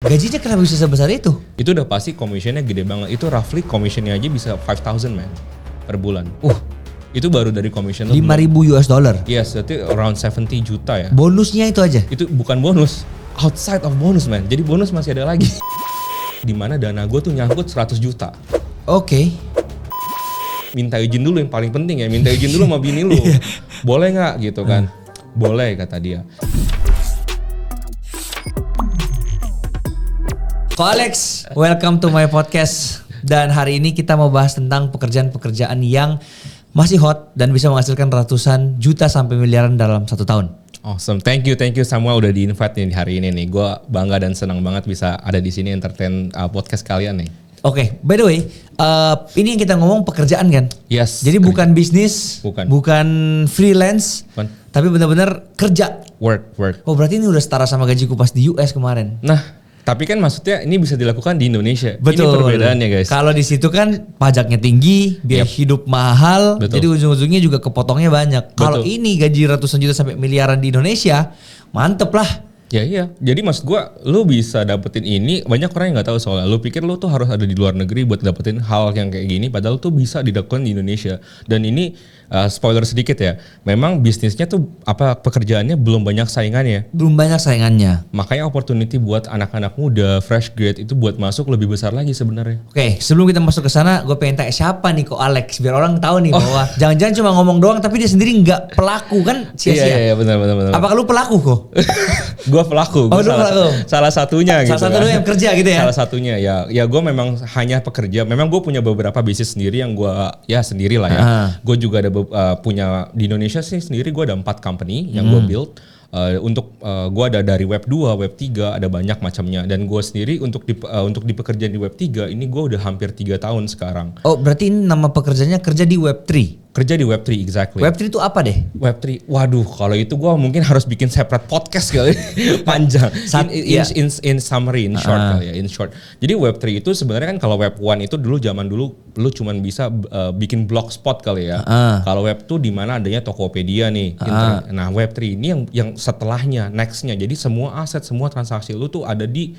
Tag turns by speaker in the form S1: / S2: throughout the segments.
S1: Gajinya kenapa bisa sebesar itu?
S2: Itu udah pasti commissionnya gede banget. Itu roughly commissionnya aja bisa 5,000 man per bulan. Itu baru dari commission lo.
S1: 5.000 US dollar.
S2: Yes, itu around 70 juta ya.
S1: Bonusnya itu aja?
S2: Itu bukan bonus, outside of bonus man. Jadi bonus masih ada lagi. Dimana dana gue tuh nyangkut 100 juta.
S1: Oke.
S2: Minta izin dulu yang paling penting ya. Minta izin dulu sama bini lu. Boleh nggak gitu kan? Boleh kata dia.
S1: Ko Alex, welcome to my podcast. Dan hari ini kita mau bahas tentang pekerjaan-pekerjaan yang masih hot dan bisa menghasilkan ratusan juta sampai miliaran dalam 1 tahun.
S2: Awesome, thank you semua udah di-invite nih hari ini nih. Gue bangga dan senang banget bisa ada di sini entertain podcast kalian nih.
S1: Oke, by the way, ini yang kita ngomong pekerjaan kan?
S2: Yes.
S1: Jadi bukan bisnis, bukan freelance, tapi benar-benar kerja.
S2: Work.
S1: Oh berarti ini udah setara sama gajiku pas di US kemarin.
S2: Nah, tapi kan maksudnya ini bisa dilakukan di Indonesia.
S1: Betul.
S2: Ini perbedaannya guys.
S1: Kalau di situ kan pajaknya tinggi, biaya hidup mahal,
S2: Betul.
S1: jadi ujung-ujungnya juga kepotongnya banyak. Kalau ini gaji ratusan juta sampai miliaran di Indonesia, mantep lah.
S2: Ya iya, jadi maksud gua lu bisa dapetin ini, banyak orang yang gak tahu soalnya. Lu pikir lu tuh harus ada di luar negeri buat dapetin hal yang kayak gini, padahal tuh bisa dilakukan di Indonesia. Dan ini spoiler sedikit ya, memang bisnisnya tuh pekerjaannya belum banyak saingannya.
S1: Belum banyak saingannya.
S2: Makanya opportunity buat anak-anak muda, fresh grade itu buat masuk lebih besar lagi sebenarnya.
S1: Oke, sebelum kita masuk ke sana, gue pengen tanya siapa nih Ko Alex, biar orang tahu nih bahwa jangan-jangan cuma ngomong doang, tapi dia sendiri nggak pelaku kan sia-sia.
S2: Iya benar.
S1: Apakah lu pelaku kok?
S2: Gue pelaku. Salah satunya gitu.
S1: Salah satunya yang kerja gitu ya?
S2: Salah satunya ya gue memang hanya pekerja. Memang gue punya beberapa bisnis sendiri yang gue ya sendiri lah ya. Gue juga ada punya di Indonesia sih sendiri gue ada 4 company yang gue build. Untuk gue ada dari web 2, web 3 ada banyak macamnya. Dan gue sendiri untuk di pekerjaan di web 3 ini gue udah hampir 3 tahun sekarang.
S1: Oh berarti ini nama pekerjaannya kerja di web 3?
S2: Kerja di Web3, exactly.
S1: Web3 itu apa deh?
S2: Web3, waduh kalau itu gue mungkin harus bikin separate podcast kali, panjang. In summary, in short kali ya, in short. Jadi Web3 itu sebenarnya kan kalau Web1 itu zaman dulu lu cuman bisa bikin blogspot kali ya. Kalau Web2 di mana adanya Tokopedia nih. Nah Web3 ini yang setelahnya, nextnya. Jadi semua aset, semua transaksi lu tuh ada di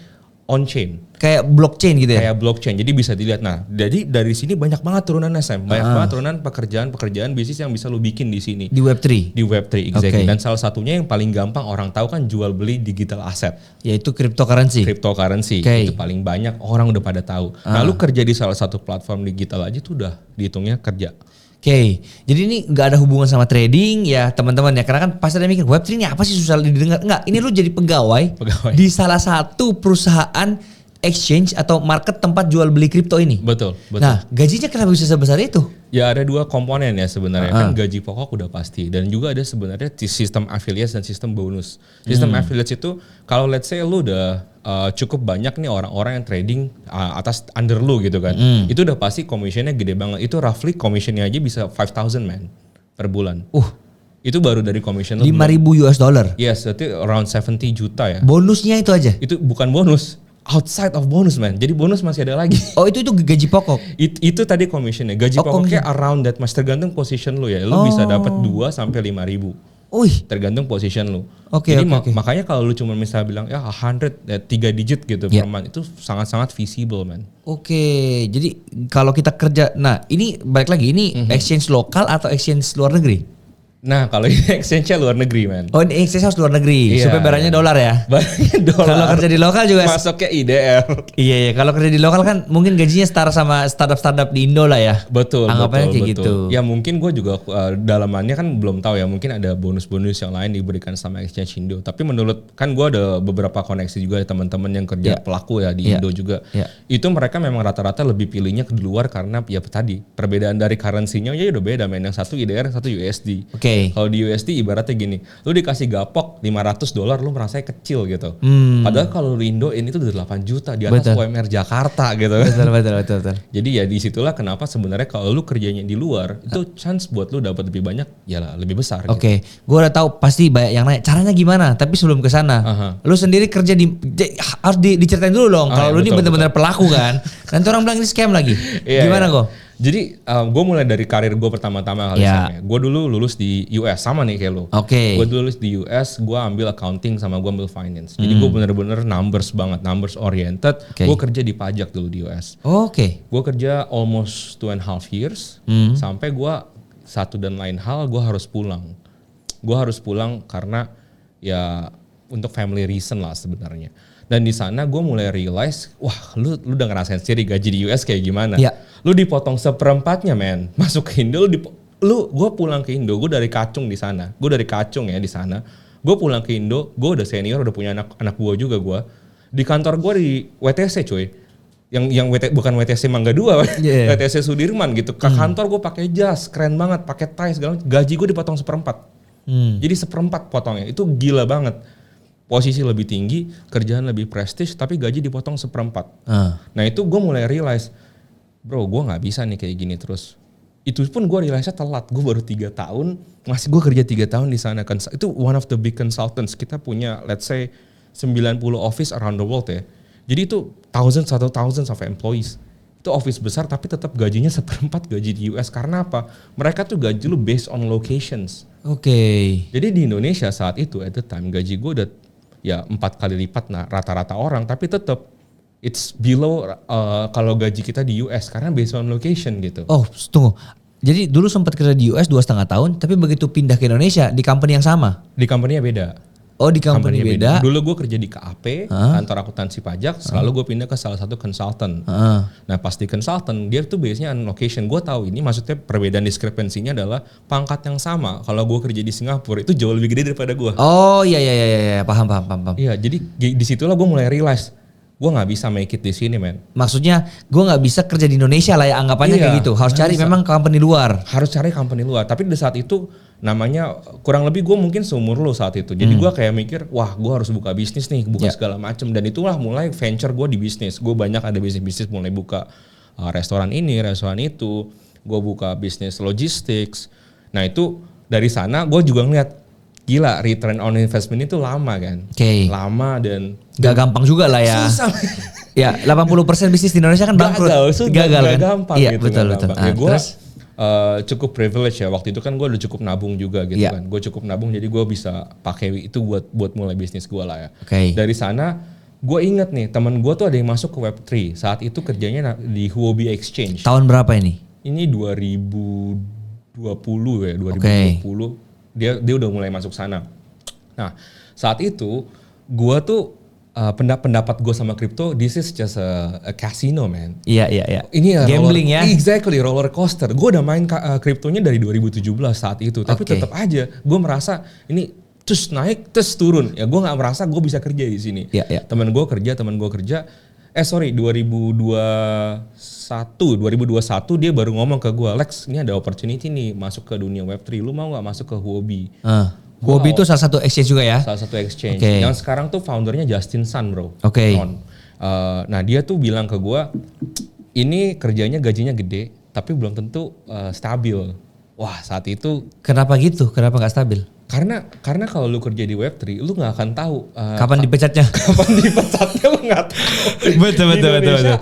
S2: on-chain.
S1: Kayak blockchain gitu ya?
S2: Kayak blockchain, jadi bisa dilihat. Nah, jadi dari sini banyak banget turunannya Sam. Banyak banget turunan pekerjaan bisnis yang bisa lu bikin di sini.
S1: Di Web3?
S2: Di Web3, exactly. Dan salah satunya yang paling gampang orang tahu kan jual beli digital asset.
S1: Yaitu cryptocurrency?
S2: Cryptocurrency, itu paling banyak orang udah pada tahu. Nah lu kerja di salah satu platform digital aja tuh udah dihitungnya kerja.
S1: Oke, jadi ini nggak ada hubungan sama trading ya teman-teman ya, karena kan pasti ada mikir Web3 ini apa sih susah didengar? Enggak, ini lu jadi pegawai di salah satu perusahaan exchange atau market tempat jual beli kripto ini.
S2: Betul.
S1: Nah, gajinya kenapa bisa sebesar itu?
S2: Ya ada 2 komponen ya sebenarnya. Kan gaji pokok udah pasti dan juga ada sebenarnya sistem affiliates dan sistem bonus. Sistem affiliates itu kalau let's say lu udah cukup banyak nih orang-orang yang trading atas under lu gitu kan. Itu udah pasti commissionnya gede banget. Itu roughly commissionnya aja bisa 5,000 man per bulan. Itu baru dari commission lu.
S1: 5.000 US dollar.
S2: Yes, itu around 70 juta ya.
S1: Bonusnya itu aja?
S2: Itu bukan bonus, outside of bonus man. Jadi bonus masih ada lagi.
S1: Oh itu gaji pokok?
S2: Itu tadi commissionnya. Gaji pokoknya around that mas, tergantung position lu ya. Lu bisa dapat 2 sampai 5.000. Tergantung position lu. Jadi makanya kalau lu cuma misalnya bilang ya 100 3 digit gitu per month itu sangat-sangat visible man.
S1: Jadi kalau kita kerja, nah ini balik lagi ini exchange lokal atau exchange luar negeri?
S2: Nah kalau ini exchange-nya luar negeri man.
S1: Oh ini exchange harus luar negeri supaya barangnya dolar ya?
S2: Barangnya dolar.
S1: Kalau kerja di lokal juga
S2: masuknya IDR.
S1: Iya kalau kerja di lokal kan mungkin gajinya setara sama startup di Indo lah ya.
S2: Betul.
S1: Anggapannya kayak gitu.
S2: Ya mungkin gue juga dalamannya kan belum tahu ya, mungkin ada bonus-bonus yang lain diberikan sama exchange Indo. Tapi menurut kan gue ada beberapa koneksi juga teman-teman yang kerja pelaku ya di Indo juga. Itu mereka memang rata-rata lebih pilihnya ke luar karena ya tadi perbedaan dari currency-nya ya udah beda men. Yang satu IDR, yang satu USD. Kalau di USD ibaratnya gini, lu dikasih gapok $500 lu merasanya kecil gitu. Padahal kalau lu Indoin itu udah 8 juta di atas UMR Jakarta gitu.
S1: Betul.
S2: Jadi ya disitulah kenapa sebenarnya kalau lu kerjanya di luar itu chance buat lu dapat lebih banyak ya lebih besar.
S1: Gue udah tahu pasti banyak yang nanya caranya gimana. Tapi sebelum ke sana, lu sendiri kerja harus diceritain dulu dong. Kalau lu ini benar-benar pelaku kan. Nanti orang bilang ini scam lagi. Gimana kok?
S2: Jadi gue mulai dari karir gue pertama-tama kali sama ya. Gue dulu lulus di US sama nih kayak lo. Gue lulus di US, gue ambil accounting sama gue ambil finance. Jadi gue bener-bener numbers banget, numbers oriented. Gue kerja di pajak dulu di US. Gue kerja almost 2.5 years. Sampai gue satu dan lain hal gue harus pulang. Gue harus pulang karena ya untuk family reason lah sebenarnya. Dan di sana gue mulai realize, wah lu udah ngerasain sendiri gaji di US kayak gimana. Lu dipotong seperempatnya men. Masuk ke Indo, gue pulang ke Indo, gue dari Kacung di sana. Gue dari Kacung ya di sana. Gue pulang ke Indo, gue udah senior, udah punya anak gue juga gue. Di kantor gue di WTC cuy. Bukan WTC Mangga 2, WTC Sudirman gitu. Ke kantor gue pakai jas, keren banget, pakai tie segala macam. Gaji gue dipotong seperempat. Jadi seperempat potongnya, itu gila banget. Posisi lebih tinggi, kerjaan lebih prestis, tapi gaji dipotong seperempat. Nah itu gue mulai realize, bro gue gak bisa nih kayak gini terus. Itu pun gue realize-nya telat, gue baru 3 tahun, masih gue kerja 3 tahun di sana. Itu one of the big consultants, kita punya let's say 90 office around the world ya. Jadi itu thousands of employees. Itu office besar tapi tetap gajinya seperempat gaji di US. Karena apa? Mereka tuh gaji lu based on locations. Jadi di Indonesia saat itu at the time gaji gue udah ya 4 kali lipat rata-rata orang, tapi tetap it's below kalau gaji kita di US karena based on location gitu.
S1: Tunggu. Jadi dulu sempat kerja di US 2,5 tahun, tapi begitu pindah ke Indonesia di company yang sama?
S2: Di company-nya beda.
S1: Di company beda.
S2: Dulu gue kerja di KAP, kantor akuntansi pajak, selalu gue pindah ke salah satu consultant. Nah pas di consultant, dia tuh biasanya on location. Gue tahu ini maksudnya perbedaan diskrepensinya adalah pangkat yang sama. Kalau gue kerja di Singapura itu jauh lebih gede daripada gue.
S1: Iya, paham.
S2: Iya, jadi disitulah gue mulai realize, gue gak bisa make it di sini men.
S1: Maksudnya gue gak bisa kerja di Indonesia lah ya anggapannya kayak gitu. Harus cari memang company luar.
S2: Harus cari company luar. Tapi di saat itu namanya kurang lebih gue mungkin seumur lo saat itu. Jadi gue kayak mikir, wah gue harus buka bisnis nih, buka segala macem. Dan itulah mulai venture gue di bisnis. Gue banyak ada bisnis mulai buka restoran ini, restoran itu. Gue buka bisnis logistics. Nah itu dari sana gue juga ngeliat, gila return on investment itu lama kan. Lama dan
S1: gak gampang juga lah ya.
S2: Susah.
S1: Ya 80% bisnis di Indonesia kan bangkrut.
S2: Gagal kan. Gampang
S1: iya,
S2: gitu.
S1: Betul.
S2: Ya gue cukup privilege ya waktu itu kan gue udah cukup nabung juga gitu kan. Gue cukup nabung jadi gue bisa pakai itu buat mulai bisnis gue lah ya. Dari sana gue inget nih teman gue tuh ada yang masuk ke Web3. Saat itu kerjanya di Huobi Exchange.
S1: Tahun berapa ini?
S2: Ini 2020 ya, 2020. Dia udah mulai masuk sana. Nah saat itu gue tuh pendapat gue sama kripto, this is just a casino man.
S1: Iya.
S2: Ini
S1: gambling ya.
S2: Exactly, roller coaster. Gue udah main kriptonya dari 2017 saat itu, tapi tetap aja gue merasa ini terus naik terus turun. Ya gue nggak merasa gue bisa kerja di sini. Teman gue kerja. 2021 dia baru ngomong ke gue, Lex ini ada opportunity nih masuk ke dunia Web3. Lu mau nggak masuk ke Huobi?
S1: Huobi itu salah satu exchange juga ya?
S2: Salah satu exchange. Yang sekarang tuh foundernya Justin Sun bro. Nah dia tuh bilang ke gue, ini kerjanya gajinya gede, tapi belum tentu stabil. Wah saat itu.
S1: Kenapa gitu? Kenapa nggak stabil?
S2: Karena kalau lu kerja di Web3, lu nggak akan tahu
S1: kapan dipecatnya.
S2: Lu nggak tahu.
S1: betul.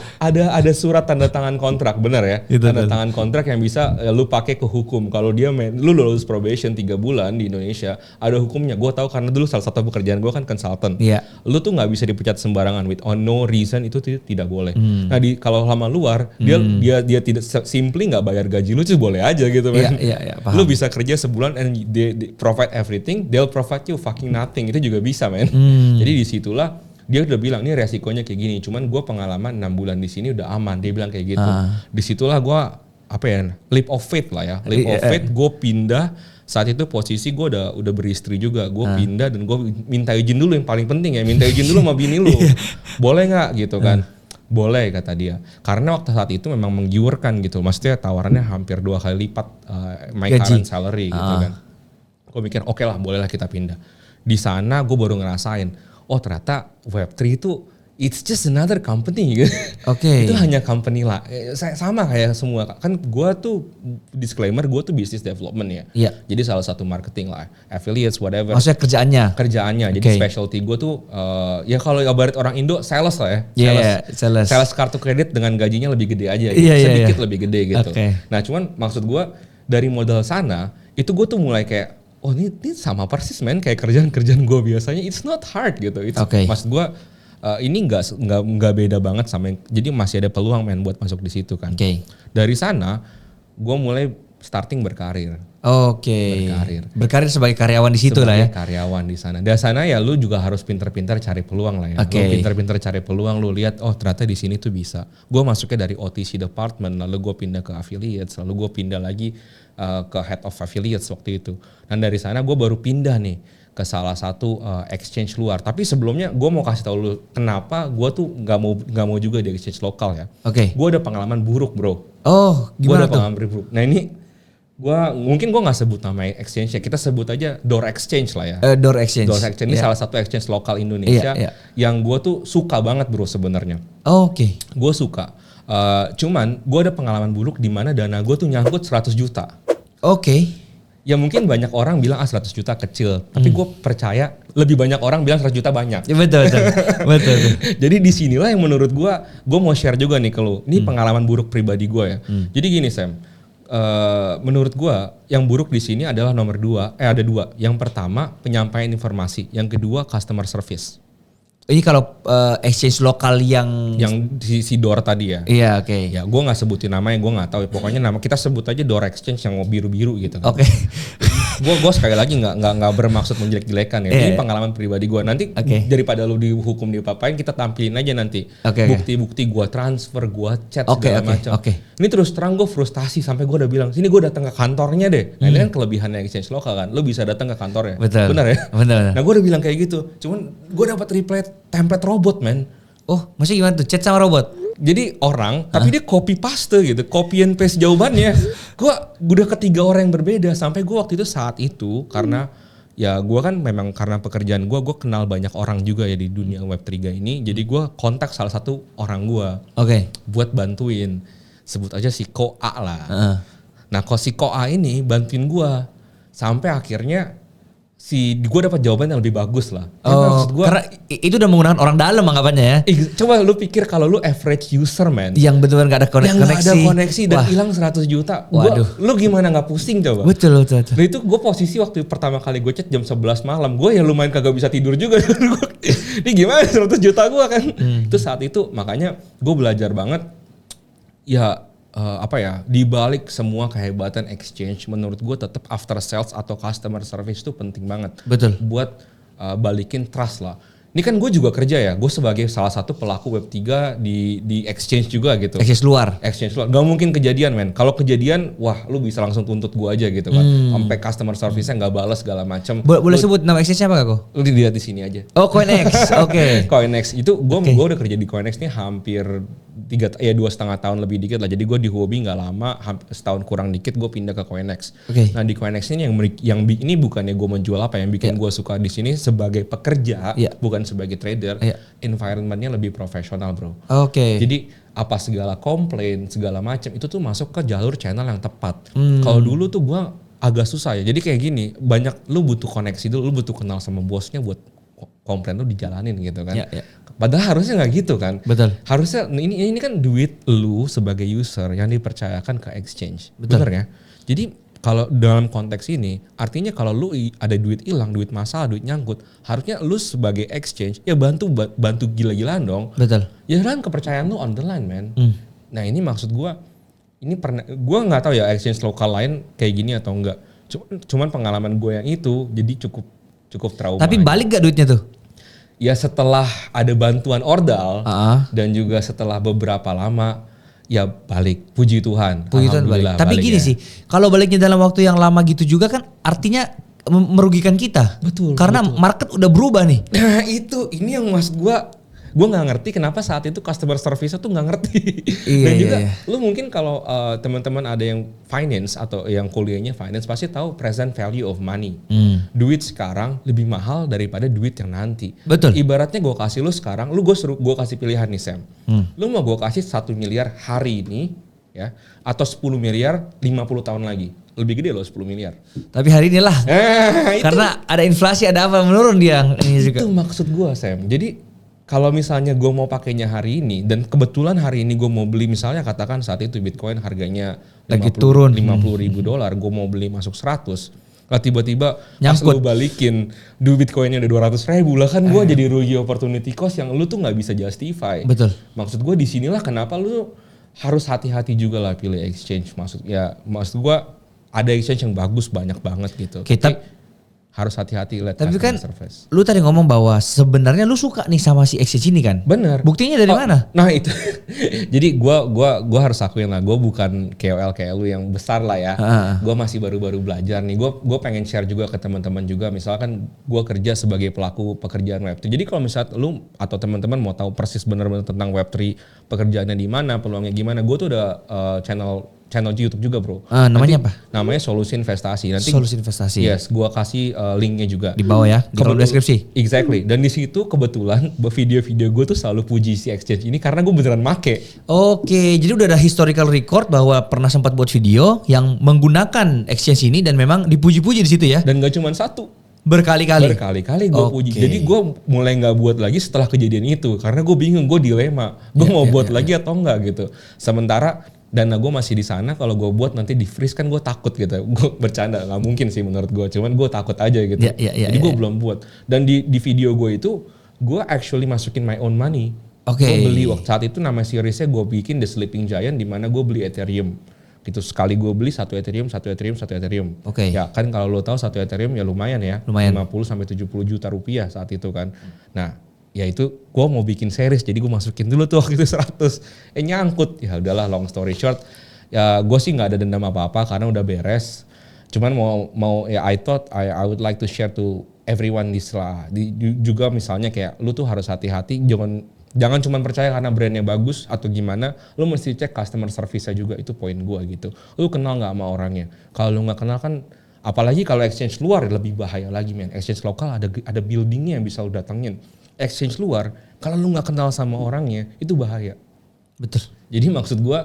S2: Ada surat tanda tangan kontrak, benar ya? Tanda tangan kontrak yang bisa lu pakai ke hukum. Kalau dia lu lulus probation 3 bulan di Indonesia, ada hukumnya. Gue tahu karena dulu salah satu pekerjaan gue kan consultant. Lu tuh nggak bisa dipecat sembarangan with on no reason, itu tidak boleh. Nah kalau lama luar, dia tidak simply nggak bayar gaji lu, boleh aja gitu kan. Lu bisa kerja sebulan and they provide everything, they'll provide you fucking nothing. Itu juga bisa men. Jadi disitulah dia udah bilang ini resikonya kayak gini. Cuman gue pengalaman 6 bulan di sini udah aman. Dia bilang kayak gitu. Disitulah gue leap of faith lah ya. Leap of faith. Gue pindah. Saat itu posisi gue udah beristri juga. Gue pindah dan gue minta izin dulu, yang paling penting ya. Minta izin dulu sama bini lu. Boleh nggak gitu kan? Boleh kata dia. Karena waktu saat itu memang menggiurkan gitu. Maksudnya tawarannya hampir 2 kali lipat my current salary gitu kan. Gue mikir oke lah, bolehlah kita pindah. Di sana gue baru ngerasain, oh ternyata Web3 itu it's just another company gitu.
S1: Oke.
S2: Itu hanya company lah. Sama kayak semua. Kan gue tuh disclaimer, gue tuh business development ya.
S1: Iya.
S2: Jadi salah satu marketing lah, affiliates whatever.
S1: Maksudnya kerjaannya?
S2: Kerjaannya. Jadi specialty gue tuh ya kalau ibarat orang Indo sales lah ya.
S1: Sales.
S2: Sales kartu kredit dengan gajinya lebih gede aja. Gitu. Sedikit lebih gede gitu. Nah cuman maksud gue dari modal sana itu gue tuh mulai kayak oh ini sama persis men kayak kerjaan gue biasanya. It's not hard gitu. Maksud gue ini nggak beda banget sama yang, jadi masih ada peluang men buat masuk di situ kan. Dari sana gue mulai starting berkarir. Berkarir sebagai karyawan di situ lah ya. Karyawan di sana. Dari sana ya lu juga harus pinter-pinter cari peluang lah ya. Lu pinter-pinter cari peluang, lu lihat oh ternyata di sini tuh bisa. Gue masuknya dari OTC department, lalu gue pindah ke affiliates, lalu gue pindah lagi ke head of affiliates waktu itu. Dan dari sana gue baru pindah nih ke salah satu exchange luar. Tapi sebelumnya gue mau kasih tahu lu kenapa gue tuh nggak mau juga di exchange lokal ya. Gue ada pengalaman buruk bro.
S1: Oh gimana tuh? Gue ada
S2: pengalaman buruk. Nah ini mungkin gue nggak sebut nama exchange ya. Kita sebut aja Door Exchange lah ya.
S1: Door Exchange.
S2: Door Exchange ini salah satu exchange lokal Indonesia yang gue tuh suka banget bro sebenarnya. Gue suka. Cuman gue ada pengalaman buruk di mana dana gue tuh nyangkut 100 juta. Ya mungkin banyak orang bilang 100 juta kecil, tapi gue percaya lebih banyak orang bilang 100 juta banyak.
S1: Ya, betul.
S2: Jadi disinilah yang menurut gue mau share juga nih ke lu. Ini pengalaman buruk pribadi gue ya. Jadi gini Sam, menurut gue yang buruk di sini adalah ada dua. Yang pertama penyampaian informasi, yang kedua customer service.
S1: Ini kalau exchange lokal yang
S2: si Door tadi ya.
S1: Iya,
S2: Ya, gue nggak sebutin namanya, gue nggak tahu. Pokoknya nama kita sebut aja Door Exchange yang biru-biru gitu. Kan. Gue sekali lagi nggak bermaksud menjelek-jelekan ya. Ini pengalaman pribadi gue. Nanti daripada lu dihukum diapa-apain, kita tampilin aja nanti bukti-bukti gue transfer, gue chat segala macam. Ini terus terang gue frustasi sampai gue udah bilang sini gue datang ke kantornya deh. Nah ini kan kelebihannya exchange lokal kan, lu bisa datang ke kantornya. Benar ya?
S1: Benar.
S2: Nah gue udah bilang kayak gitu. Cuman gue dapat reply template robot men.
S1: Oh maksudnya gimana tuh? Chat sama robot?
S2: Jadi orang, tapi dia copy paste gitu, copy and paste jawabannya. Gue udah ketiga orang yang berbeda sampai gue waktu itu saat itu karena ya gue kan memang karena pekerjaan gue kenal banyak orang juga ya di dunia Web3 ini. Jadi gue kontak salah satu orang gue, buat bantuin. Sebut aja si Ko A lah. Nah si Ko A ini bantuin gue sampai akhirnya gue dapat jawaban yang lebih bagus lah.
S1: Maksud gua, karena itu udah menggunakan orang dalam anggapannya ya.
S2: Coba lu pikir kalau lu average user man.
S1: Yang benar-benar gak ada koneksi.
S2: Yang gak ada koneksi dan hilang 100 juta. Lu gimana gak pusing coba?
S1: Betul.
S2: Nah itu gue posisi waktu pertama kali gue chat jam 11 malam. Gue ya lumayan kagak bisa tidur juga. Ini gimana 100 juta gue kan. Itu saat itu makanya gue belajar banget. Ya di balik semua kehebatan exchange menurut gue tetap after sales atau customer service itu penting banget.
S1: Betul.
S2: Buat balikin trust lah. Ini kan gue juga kerja ya, gue sebagai salah satu pelaku Web3 di exchange juga gitu.
S1: Exchange luar.
S2: Gak mungkin kejadian men. Kalau kejadian, wah lu bisa langsung tuntut gue aja gitu kan. Sampai customer service-nya gak balas segala macam.
S1: Boleh sebut nama exchange apa gak kok?
S2: Lu dilihat di sini aja.
S1: Oh CoinEx,
S2: CoinEx itu gue udah kerja di CoinEx nih hampir 2,5 tahun lebih dikit lah. Jadi gue di Huobi gak lama, setahun kurang dikit gue pindah ke CoinEx. Nah di CoinEx ini yang ini bukannya gue menjual apa, yang bikin gue suka di sini sebagai pekerja, bukan sebagai trader, environmentnya lebih profesional bro. Jadi apa segala komplain segala macam itu tuh masuk ke jalur channel yang tepat. Kalau dulu tuh gue agak susah ya. Jadi kayak gini, lu butuh koneksi dulu, lu butuh kenal sama bosnya buat komplain lu dijalanin gitu kan. Padahal harusnya nggak gitu kan.
S1: Betul.
S2: Harusnya ini kan duit lu sebagai user yang dipercayakan ke exchange. Bener ya. Jadi kalau dalam konteks ini, artinya kalau lu ada duit hilang, duit masalah, duit nyangkut, harusnya lu sebagai exchange ya bantu gila-gilaan dong.
S1: Betul.
S2: Ya kan kepercayaan lu on the line, man. Nah ini maksud gue, gue nggak tahu ya exchange lokal lain kayak gini atau enggak. Cuman pengalaman gue yang itu jadi cukup trauma.
S1: Tapi balik gak duitnya tuh?
S2: Ya setelah ada bantuan ordal dan juga setelah beberapa lama. Ya balik, puji Tuhan.
S1: Balik. Tapi gini sih, kalau baliknya dalam waktu yang lama gitu juga kan artinya merugikan kita.
S2: Betul.
S1: Karena market udah berubah nih.
S2: Nah ini yang maksud gue nggak ngerti kenapa saat itu customer service tuh nggak ngerti. Dan juga lu mungkin kalau teman-teman ada yang finance atau yang kuliahnya finance pasti tahu present value of money. duit sekarang lebih mahal daripada duit yang nanti.
S1: Betul.
S2: Ibaratnya gue kasih lu sekarang, gue kasih pilihan nih Sam. Lu mau gue kasih 1 miliar hari ini ya, atau 10 miliar 50 tahun lagi. Lebih gede loh 10 miliar.
S1: Tapi hari inilah. Karena ada inflasi, ada apa menurun dia. Ini juga.
S2: Itu maksud gue Sam. Jadi kalau misalnya gue mau pakainya hari ini dan kebetulan hari ini gue mau beli, misalnya katakan saat itu Bitcoin harganya
S1: lagi turun
S2: $50,000, gue mau beli masuk 100, lah tiba-tiba pas lu balikin Bitcoinnya udah 200,000 lah, kan gue jadi rugi opportunity cost yang lu tuh nggak bisa justify.
S1: Betul.
S2: Maksud gue di sinilah kenapa lu harus hati-hati juga lah pilih exchange. Maksud gue ada exchange yang bagus banyak banget gitu. Tapi harus hati-hati lihat.
S1: Tapi kan service. Lu tadi ngomong bahwa sebenarnya lu suka nih sama si exchange ini kan?
S2: Bener.
S1: Buktinya dari mana?
S2: Nah itu. Jadi gua harus akuin lah, gue bukan KOL kayak lu yang besar lah ya. Gue masih baru-baru belajar nih. Gue pengen share juga ke teman-teman juga. Misalkan gue kerja sebagai pelaku pekerjaan Web3. Jadi kalau misalnya lu atau teman-teman mau tahu persis benar-benar tentang Web3, pekerjaannya di mana, peluangnya gimana, gue tuh udah channel YouTube juga bro.
S1: Namanya apa?
S2: Namanya Solusi Investasi. Nanti
S1: Solusi Investasi.
S2: Yes, gua kasih linknya juga
S1: di bawah ya, di kolom deskripsi.
S2: Exactly. Dan di situ kebetulan video-video gue tuh selalu puji si exchange ini karena gue beneran make.
S1: Oke, jadi udah ada historical record bahwa pernah sempat buat video yang menggunakan exchange ini dan memang dipuji-puji di situ ya.
S2: Dan gak cuma satu.
S1: Berkali-kali
S2: gue puji. Jadi gue mulai nggak buat lagi setelah kejadian itu karena gue bingung, gue dilema. Gue mau buat lagi atau enggak gitu. Sementara dana gue masih di sana, kalau gue buat nanti di freeze kan gue takut gitu. Gue bercanda, nggak mungkin sih menurut gue. Cuman gue takut aja gitu. Jadi gue belum buat. Dan di video gue itu, gue actually masukin my own money. Gue beli waktu saat itu nama seriesnya gue bikin The Sleeping Giant, di mana gue beli Ethereum. Gitu sekali gue beli 1 Ethereum. Ya kan kalau lo tahu 1 Ethereum ya lumayan ya. 50-70 juta rupiah saat itu kan. Nah. Ya itu gue mau bikin series, jadi gue masukin dulu tuh waktu itu 100, nyangkut. Ya udahlah, long story short, ya gue sih nggak ada dendam apa-apa karena udah beres. Cuman mau ya I thought I would like to share to everyone this lah. Juga misalnya kayak lu tuh harus hati-hati, jangan cuma percaya karena brandnya bagus atau gimana, lu mesti cek customer service-nya juga, itu poin gue gitu. Lu kenal nggak sama orangnya? Kalau lu nggak kenal kan, apalagi kalau exchange luar lebih bahaya lagi men. Exchange lokal ada buildingnya yang bisa lu datengin. Exchange luar, kalau lu nggak kenal sama orangnya, itu bahaya.
S1: Betul.
S2: Jadi maksud gue,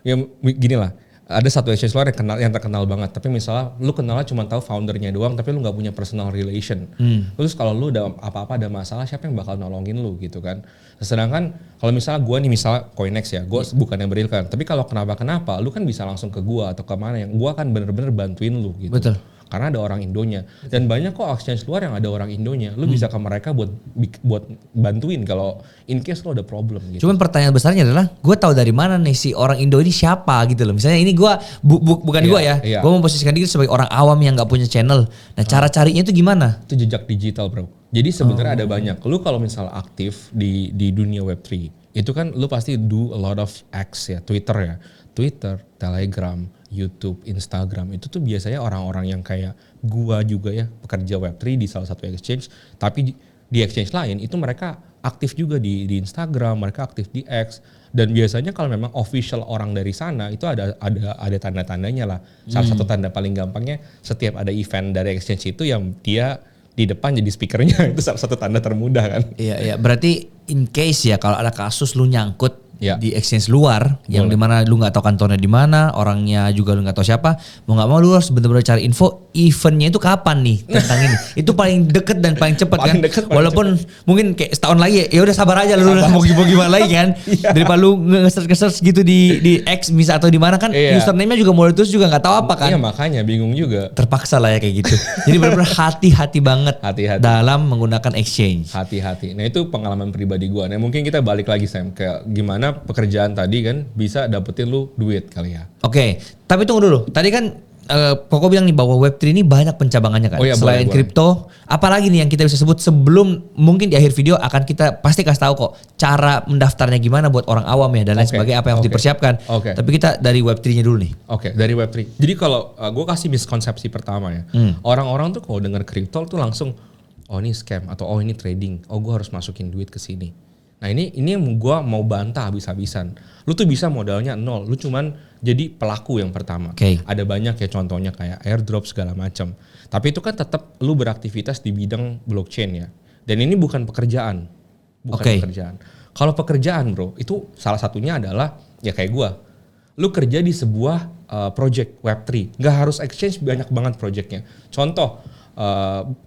S2: ya gini lah, ada satu exchange luar yang terkenal banget, tapi misalnya lu kenalnya cuma tahu foundernya doang, tapi lu nggak punya personal relation. Terus kalau lu ada apa-apa ada masalah, siapa yang bakal nolongin lu gitu kan? Sedangkan kalau misalnya gue nih, misalnya Coinex ya, gue bukan yang berilkan, tapi kalau kenapa-kenapa, lu kan bisa langsung ke gue atau kemana yang gue kan bener-bener bantuin lu gitu.
S1: Betul.
S2: Karena ada orang Indonya, dan banyak kok exchange luar yang ada orang Indonya. Lu bisa ke mereka buat bantuin kalau in case lo ada problem gitu.
S1: Cuman pertanyaan besarnya adalah, gue tahu dari mana nih si orang Indo ini siapa gitu loh. Misalnya ini gue bukan gue ya, gue memposisikan diri sebagai orang awam yang nggak punya channel. Nah cara carinya itu gimana?
S2: Itu jejak digital bro. Jadi sebenarnya ada banyak. Lu kalau misalnya aktif di dunia Web3, itu kan lu pasti do a lot of X ya, Twitter, Telegram, YouTube, Instagram, itu tuh biasanya orang-orang yang kayak gua juga ya, pekerja Web3 di salah satu exchange, tapi di exchange lain itu mereka aktif juga di Instagram, mereka aktif di X, dan biasanya kalau memang official orang dari sana itu ada tanda-tandanya lah. Salah satu tanda paling gampangnya, setiap ada event dari exchange itu yang dia di depan jadi speakernya, itu salah satu tanda termudah kan.
S1: Iya, berarti in case ya kalau ada kasus lu nyangkut di exchange luar, yang dimana lu nggak tahu kantornya di mana, orangnya juga lu nggak tahu siapa, mau nggak mau lu harus benar-benar cari info eventnya itu kapan nih tentang ini. Itu paling deket dan paling cepat kan. Walaupun mungkin kayak setahun lagi ya udah sabar aja lu mau gimana lagi kan. Daripada lu nge-search gitu di X misal atau di mana kan, username-nya juga mulai terus juga nggak tahu apa kan.
S2: Iya makanya bingung juga.
S1: Terpaksa lah ya kayak gitu. Jadi benar-benar hati-hati banget dalam menggunakan exchange.
S2: Hati-hati. Nah itu pengalaman pribadi gua. Nah mungkin kita balik lagi Sam ke gimana pekerjaan tadi kan bisa dapetin lu duit kali ya. Oke,
S1: tapi tunggu dulu. Tadi kan Koko bilang nih bahwa Web3 ini banyak pencabangannya kan. Selain kripto, apalagi nih yang kita bisa sebut sebelum mungkin di akhir video akan kita pasti kasih tahu kok cara mendaftarnya gimana buat orang awam ya dan lain sebagainya apa yang harus dipersiapkan. Tapi kita dari Web3-nya dulu nih.
S2: Dari Web3. Jadi kalau gue kasih miskonsepsi pertama ya. Orang-orang tuh kalau dengar kripto tuh langsung oh ini scam atau oh ini trading. Oh gue harus masukin duit ke sini. Nah ini yang gue mau bantah habis-habisan. Lu tuh bisa modalnya 0, lu cuman jadi pelaku yang pertama. Ada banyak ya contohnya kayak airdrop segala macam. Tapi itu kan tetap lu beraktivitas di bidang blockchain ya. Dan ini bukan pekerjaan. Pekerjaan. Kalau pekerjaan bro, itu salah satunya adalah ya kayak gua. Lu kerja di sebuah project Web3. Nggak harus exchange, banyak banget projectnya. Contoh,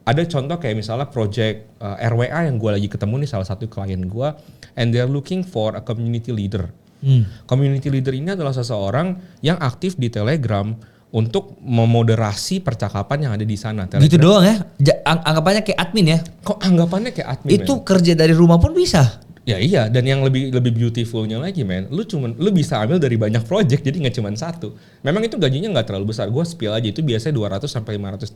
S2: ada contoh kayak misalnya project RWA yang gua lagi ketemu nih salah satu klien gua. And they're looking for a community leader. Community leader ini adalah seseorang yang aktif di Telegram untuk memoderasi percakapan yang ada di sana.
S1: Telegram. Gitu doang ya? Anggapannya kayak admin ya?
S2: Kok anggapannya kayak admin?
S1: Itu kerja dari rumah pun bisa?
S2: Ya iya, dan yang lebih beautifulnya lagi men, lu bisa ambil dari banyak project, jadi nggak cuma satu. Memang itu gajinya nggak terlalu besar, gue spill aja itu biasanya $200-$500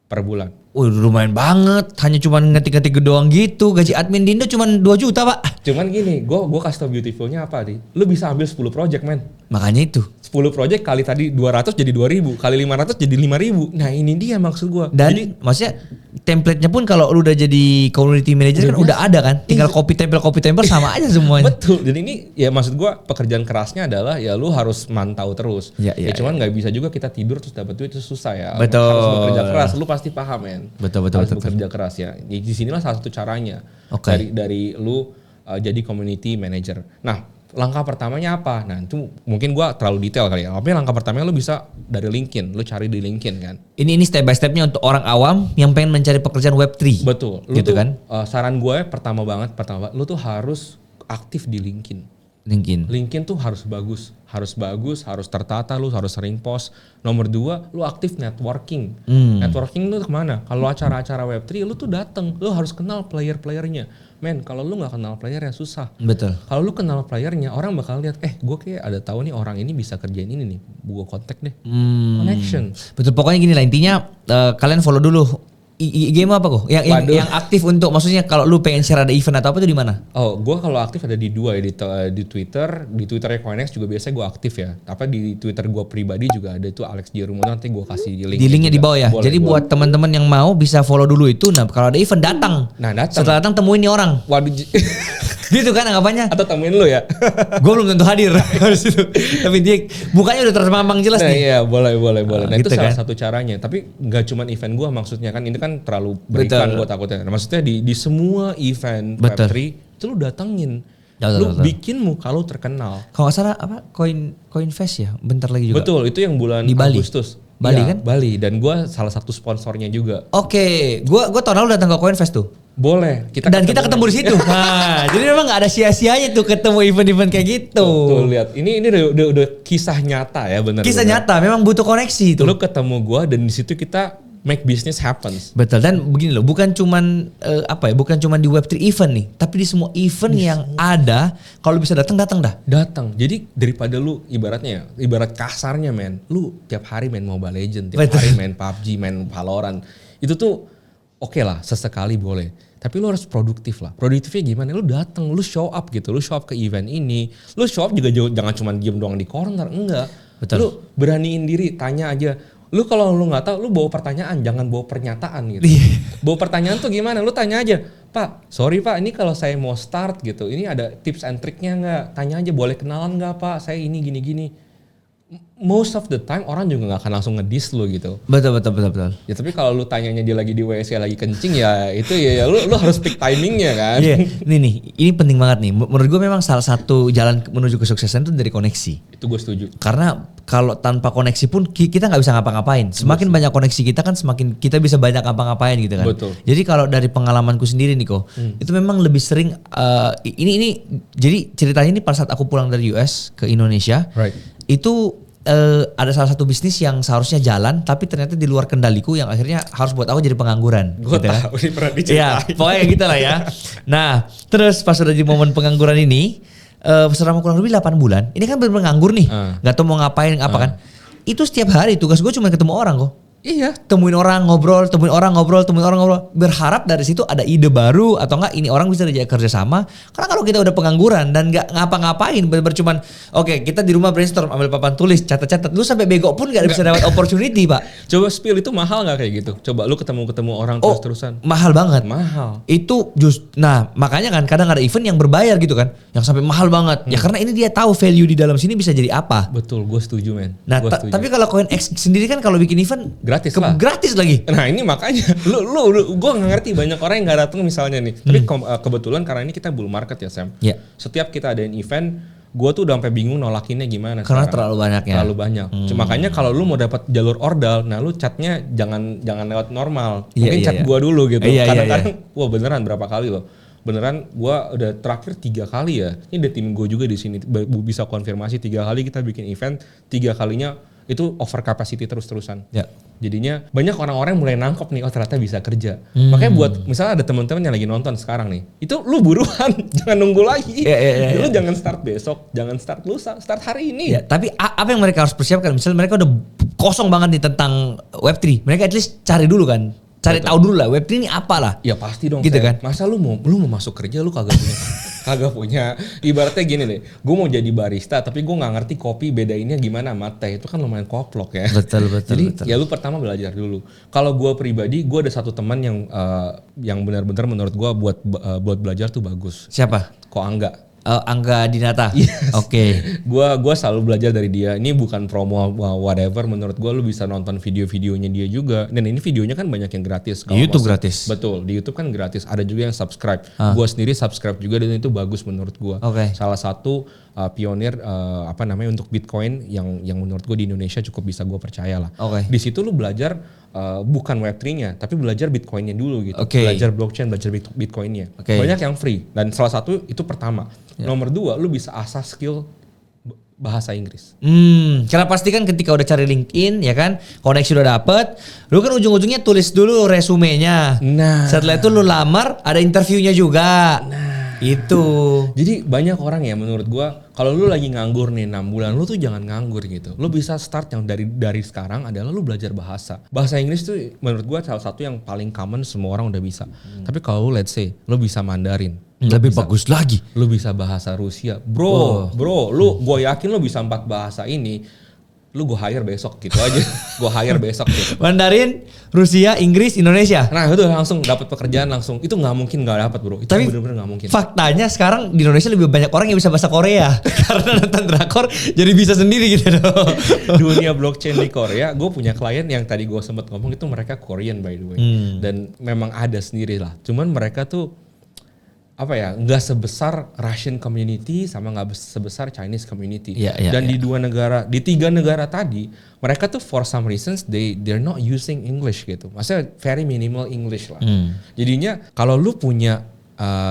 S2: per bulan.
S1: Lumayan banget, hanya cuma ngetik-ngetik doang gitu. Gaji admin di Indo cuma 2 juta pak.
S2: Cuman gini, gue kasih tau beautifulnya apa nih, lu bisa ambil 10 project men.
S1: Makanya itu.
S2: 10 project kali tadi 200 jadi 2.000, kali 500 jadi 5.000. Nah ini dia maksud gue.
S1: Dan jadi, maksudnya template-nya pun kalau lu udah jadi community manager kan udah ada kan. Tinggal copy template sama aja semuanya.
S2: Betul. Dan ini ya maksud gue pekerjaan kerasnya adalah ya lu harus mantau terus. Ya cuman nggak bisa juga kita tidur terus dapat duit itu susah ya.
S1: Betul.
S2: Harus bekerja keras. Lu pasti paham men.
S1: Betul.
S2: Harus bekerja keras ya. Di sinilah salah satu caranya. Dari lu jadi community manager. Nah langkah pertamanya apa? Nah itu mungkin gue terlalu detail kali ya. Tapi langkah pertamanya lu bisa dari LinkedIn. Lu cari di LinkedIn kan.
S1: Ini step by stepnya untuk orang awam yang pengen mencari pekerjaan Web3.
S2: Betul. Lu
S1: gitu
S2: tuh,
S1: kan?
S2: Saran gue pertama banget, lu tuh harus aktif di LinkedIn. LinkedIn tuh harus bagus, harus tertata, lu harus sering post. Nomor 2, lu aktif networking. Networking lu kemana? Kalau acara-acara Web3, lu tuh dateng, lu harus kenal player-playernya. Men, kalau lu nggak kenal player ya susah.
S1: Betul.
S2: Kalau lu kenal playernya, orang bakal lihat, gue kayak ada tahu nih orang ini bisa kerjain ini nih, gue kontak deh. Connection.
S1: Betul. Pokoknya gini lah intinya, kalian follow dulu. IG apa kok? Yang aktif untuk maksudnya kalau lu pengen share ada event atau apa itu di mana?
S2: Oh, gue kalau aktif ada di 2 ya di Twitter, di Twitternya Coinex juga biasanya gue aktif ya. Tapi di Twitter gue pribadi juga ada itu Alex Jerumo, nanti gue kasih link.
S1: Di linknya di bawah ya. Boleh, jadi buat teman-teman yang mau bisa follow dulu itu. Nah kalau ada event datang. Setelah datang temuin nih orang.
S2: Waduh.
S1: Gitu kan anggapannya.
S2: Atau temuin lu ya.
S1: Gue belum tentu hadir. Tapi dia mukanya udah terpampang jelas nih.
S2: Iya boleh. Nah gitu itu salah satu caranya. Tapi nggak cuma event gue maksudnya kan ini kan terlalu berikan gue takutnya. Nah, maksudnya di semua event Web3 itu lu datengin. Lu bikin muka lu terkenal.
S1: Kalau nggak salah apa Coinfest ya bentar lagi juga.
S2: Betul itu yang bulan
S1: di Bali.
S2: Agustus.
S1: Bali
S2: ya,
S1: kan?
S2: Bali dan gue salah satu sponsornya juga.
S1: Oke, gue tahun lalu datang ke Coinfest tuh.
S2: Boleh.
S1: Kita ketemu di situ. Nah, jadi memang nggak ada sia-sianya tuh ketemu event-event kayak gitu.
S2: Tuh lihat, ini udah kisah nyata ya benar.
S1: Kisah nyata, memang butuh koneksi tuh.
S2: Lu ketemu gue dan di situ kita make business happens.
S1: Betul, dan begini loh, bukan cuman bukan cuman di Web3 event nih, tapi di semua event yang ada, kalau bisa datang dah. Datang.
S2: Jadi daripada lu ibarat kasarnya men, lu tiap hari main Mobile Legends, tiap hari main PUBG, main Valorant. Itu tuh oke lah, sesekali boleh. Tapi lu harus produktif lah. Produktifnya gimana? Lu datang, lu show up gitu. Lu show up ke event ini. Lu show up juga jangan cuma diem doang di corner, enggak.
S1: Betul.
S2: Lu beraniin diri, tanya aja. Lu kalau lu nggak tahu, lu bawa pertanyaan, jangan bawa pernyataan gitu. Bawa pertanyaan tuh gimana? Lu tanya aja, Pak, sorry Pak, ini kalau saya mau start gitu, ini ada tips and triknya nggak? Tanya aja, boleh kenalan nggak Pak? Saya ini gini. Most of the time orang juga nggak akan langsung ngedis lu gitu.
S1: Betul.
S2: Ya tapi kalau lu tanyanya dia lagi di WC lagi kencing ya itu ya lu harus pick timingnya kan.
S1: Iya, ini penting banget nih. Menurut gue memang salah satu jalan menuju kesuksesan itu dari koneksi.
S2: Itu gue setuju.
S1: Karena kalau tanpa koneksi pun kita nggak bisa ngapa-ngapain. Semakin banyak koneksi kita kan semakin kita bisa banyak ngapa-ngapain gitu kan.
S2: Betul.
S1: Jadi kalau dari pengalamanku sendiri nih kok, itu memang lebih sering ini jadi ceritanya ini pada saat aku pulang dari US ke Indonesia.
S2: Right.
S1: Itu ada salah satu bisnis yang seharusnya jalan tapi ternyata di luar kendaliku yang akhirnya harus buat aku jadi pengangguran.
S2: Gue
S1: gitu
S2: tahu ini pernah diceritain.
S1: Ya pokoknya gitu lah ya. Nah terus pas udah di momen pengangguran ini selama kurang lebih 8 bulan ini kan bener-bener nganggur nih, gak tau mau ngapain apa kan. Itu setiap hari tugas gue cuma ketemu orang kok.
S2: Iya.
S1: Temuin orang ngobrol, berharap dari situ ada ide baru atau enggak ini orang bisa diajak kerja sama. Karena kalau kita udah pengangguran dan nggak ngapa-ngapain, bener-bener cuman oke, kita di rumah brainstorm, ambil papan tulis, catat-catat, lu sampai bego pun nggak bisa dapat opportunity, Pak.
S2: Coba spill, itu mahal nggak kayak gitu? Coba lu ketemu orang terus-terusan.
S1: Mahal banget.
S2: Mahal.
S1: Itu nah makanya kan kadang ada event yang berbayar gitu kan, yang sampai mahal banget. Ya karena ini dia tahu value di dalam sini bisa jadi apa.
S2: Betul, gue setuju men.
S1: Nah tapi kalau CoinX sendiri kan kalau bikin event gratis lagi.
S2: Nah ini makanya gue nggak ngerti banyak orang yang nggak datang misalnya nih. Tapi kebetulan karena ini kita bull market ya Sam.
S1: Yeah.
S2: Setiap kita adain event, gue tuh udah sampai bingung nolakinnya gimana.
S1: Karena terlalu banyak ya.
S2: Terlalu banyak. Makanya kalau lu mau dapat jalur ordal, nah lu chatnya jangan lewat normal. Mungkin chat gue dulu gitu. Kadang-kadang, wah beneran berapa kali loh. Beneran gue udah terakhir 3 kali ya. Ini ada tim gue juga di sini bisa konfirmasi 3 kali kita bikin event, 3 kalinya itu over capacity terus-terusan. Ya. Jadinya banyak orang-orang mulai nangkep nih, oh ternyata bisa kerja. Makanya buat misalnya ada teman-teman yang lagi nonton sekarang nih, itu lu buruan, jangan nunggu lagi. Lu jangan start besok, jangan start lusa, start hari ini.
S1: Ya, tapi apa yang mereka harus persiapkan? Misalnya mereka udah kosong banget nih tentang Web3, mereka at least cari dulu kan. Cari tahu dulu lah Web3 ini apa lah.
S2: Ya pasti dong.
S1: Gitu kan.
S2: Masa lu mau masuk kerja lu kagak punya ibaratnya gini deh. Gue mau jadi barista tapi gue nggak ngerti kopi bedainnya gimana sama teh. Itu kan lumayan koplok ya.
S1: Betul.
S2: Jadi ya lu pertama belajar dulu. Kalau gue pribadi, gue ada satu teman yang benar-benar menurut gue buat belajar tuh bagus.
S1: Siapa?
S2: Ko Angga.
S1: Angga Dinata.
S2: Yes.
S1: Oke.
S2: Gua selalu belajar dari dia. Ini bukan promo whatever. Menurut gua lu bisa nonton video-videonya dia juga. Dan ini videonya kan banyak yang gratis.
S1: Di YouTube gratis.
S2: Betul. Di YouTube kan gratis. Ada juga yang subscribe. Gua sendiri subscribe juga dan itu bagus menurut gua. Salah satu pionir untuk Bitcoin yang menurut gua di Indonesia cukup bisa gua percaya lah. Di situ lu belajar bukan Web3-nya, tapi belajar Bitcoin-nya dulu gitu. Belajar blockchain, belajar Bitcoin-nya. Banyak yang free. Dan salah satu itu pertama. Nomor 2, lu bisa asah skill bahasa Inggris.
S1: Karena pasti kan ketika udah cari LinkedIn ya kan, koneksi udah dapet, lu kan ujung-ujungnya tulis dulu resumenya. Nah. Setelah itu lu lamar, ada interviewnya juga. Itu.
S2: Jadi banyak orang ya menurut gua, kalau lu lagi nganggur nih 6 bulan, lu tuh jangan nganggur gitu. Lu bisa start yang dari sekarang adalah lu belajar bahasa. Bahasa Inggris tuh menurut gua salah satu yang paling common, semua orang udah bisa. Tapi kalau lu let's say lu bisa Mandarin,
S1: lebih bagus lagi.
S2: Lu bisa bahasa Rusia. Bro, gua yakin lu bisa 4 bahasa ini. Lu gue hire besok gitu aja. Gue hire besok gitu.
S1: Mandarin, Rusia, Inggris, Indonesia.
S2: Nah itu langsung dapat pekerjaan langsung. Itu nggak mungkin nggak dapat bro. Itu bener-bener nggak mungkin.
S1: Faktanya sekarang di Indonesia lebih banyak orang yang bisa bahasa Korea. Karena nonton drakor jadi bisa sendiri gitu.
S2: Dunia blockchain di Korea, gue punya klien yang tadi gue sempat ngomong itu mereka Korean by the way. Dan memang ada sendiri lah. Cuman mereka tuh nggak sebesar Russian community sama nggak sebesar Chinese community. Dan di 3 negara tadi mereka tuh for some reasons they're not using English gitu. Maksudnya very minimal English lah. Jadinya kalau lu punya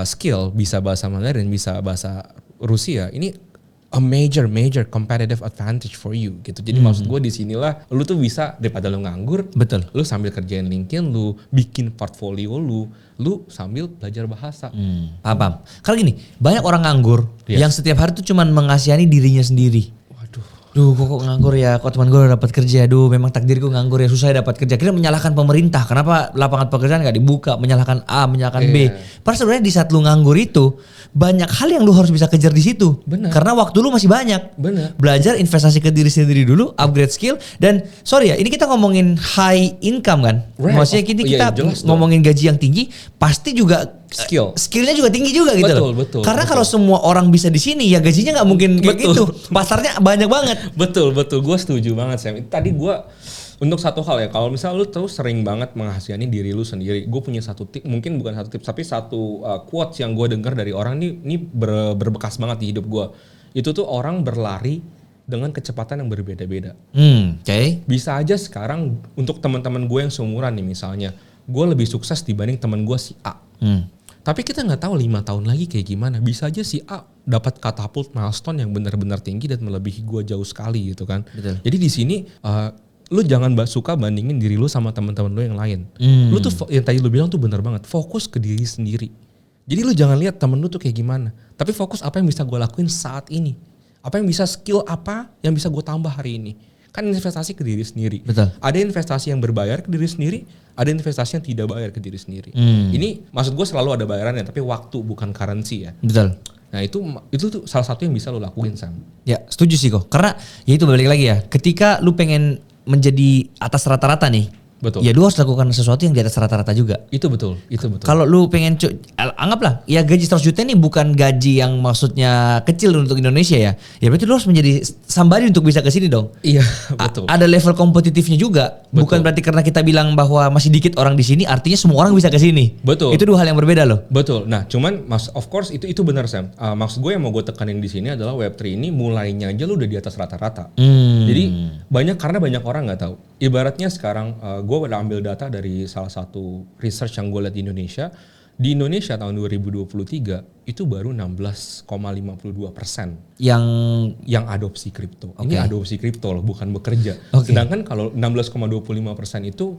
S2: skill bisa bahasa Mandarin, bisa bahasa Rusia, ini a major competitive advantage for you gitu. Jadi maksud gue di sinilah lu tuh bisa daripada lu nganggur,
S1: betul.
S2: Lu sambil kerjain LinkedIn lu, bikin portfolio lu sambil belajar bahasa.
S1: Paham. Kalau gini, banyak orang nganggur yang setiap hari tuh cuman mengasihani dirinya sendiri. Duh, kok nganggur ya? Kok teman gue udah dapat kerja? Duh, memang takdirku nganggur ya, susah dapat kerja. Kita menyalahkan pemerintah. Kenapa lapangan pekerjaan nggak dibuka? Menyalahkan A, menyalahkan B. Padahal sebenarnya di saat lu nganggur itu banyak hal yang lu harus bisa kejar di situ.
S2: Bener.
S1: Karena waktu lu masih banyak.
S2: Bener.
S1: Belajar investasi ke diri sendiri dulu, upgrade skill. Dan sorry ya, ini kita ngomongin high income kan?
S2: Right.
S1: Maksudnya kita ngomongin gaji yang tinggi, pasti juga skillnya juga tinggi juga gitu.
S2: Betul.
S1: Karena kalau semua orang bisa di sini ya gajinya nggak mungkin kayak gitu. Pasarnya banyak banget.
S2: Betul. Gue setuju banget Sam. Tadi gue untuk satu hal ya, kalau misalnya lu terus sering banget menghasihani diri lu sendiri, gue punya satu tip, mungkin bukan satu tips tapi satu quotes yang gue dengar dari orang ini berbekas banget di hidup gue. Itu tuh orang berlari dengan kecepatan yang berbeda-beda. Bisa aja sekarang untuk teman-teman gue yang seumuran nih misalnya, gue lebih sukses dibanding teman gue si A. Tapi kita nggak tahu 5 tahun lagi kayak gimana. Bisa aja si A dapat katapult milestone yang benar-benar tinggi dan melebihi gue jauh sekali gitu kan. Betul. Jadi di sini lu jangan suka bandingin diri lu sama teman-teman lu yang lain. Lu tuh yang tadi lu bilang tuh benar banget. Fokus ke diri sendiri. Jadi lu jangan lihat temen lu tuh kayak gimana. Tapi fokus apa yang bisa gue lakuin saat ini. Apa yang bisa skill apa yang bisa gue tambah hari ini. kan investasi ke diri sendiri.
S1: Betul.
S2: Ada investasi yang berbayar ke diri sendiri, ada investasi yang tidak bayar ke diri sendiri. Ini maksud gue selalu ada bayarannya, tapi waktu bukan currency ya.
S1: Betul.
S2: Nah itu tuh salah satu yang bisa lo lakuin, Sam.
S1: Ya setuju sih kok, karena ya itu balik lagi ya, ketika lu pengen menjadi atas rata-rata nih,
S2: betul.
S1: Ya lu harus lakukan sesuatu yang di atas rata-rata juga.
S2: Itu betul.
S1: Kalau lu pengen anggaplah ya gaji 100 juta ini bukan gaji yang maksudnya kecil untuk Indonesia ya. Ya berarti lu harus menjadi somebody untuk bisa ke sini dong.
S2: Iya, betul.
S1: Ada level kompetitifnya juga.
S2: Betul.
S1: Bukan berarti karena kita bilang bahwa masih dikit orang di sini artinya semua orang bisa ke sini.
S2: Betul.
S1: Itu dua hal yang berbeda loh.
S2: Betul. Nah, cuman of course itu benar, Sam. Maksud gue yang mau gue tekanin di sini adalah Web3 ini mulainya aja lu udah di atas rata-rata. Jadi karena banyak orang nggak tahu. Ibaratnya sekarang gue udah ambil data dari salah satu research yang gue lihat di Indonesia. Di Indonesia tahun 2023 itu baru 16,52% yang adopsi kripto. Okay. Ini adopsi kripto loh, bukan bekerja. Okay. Sedangkan kalau 16,25% itu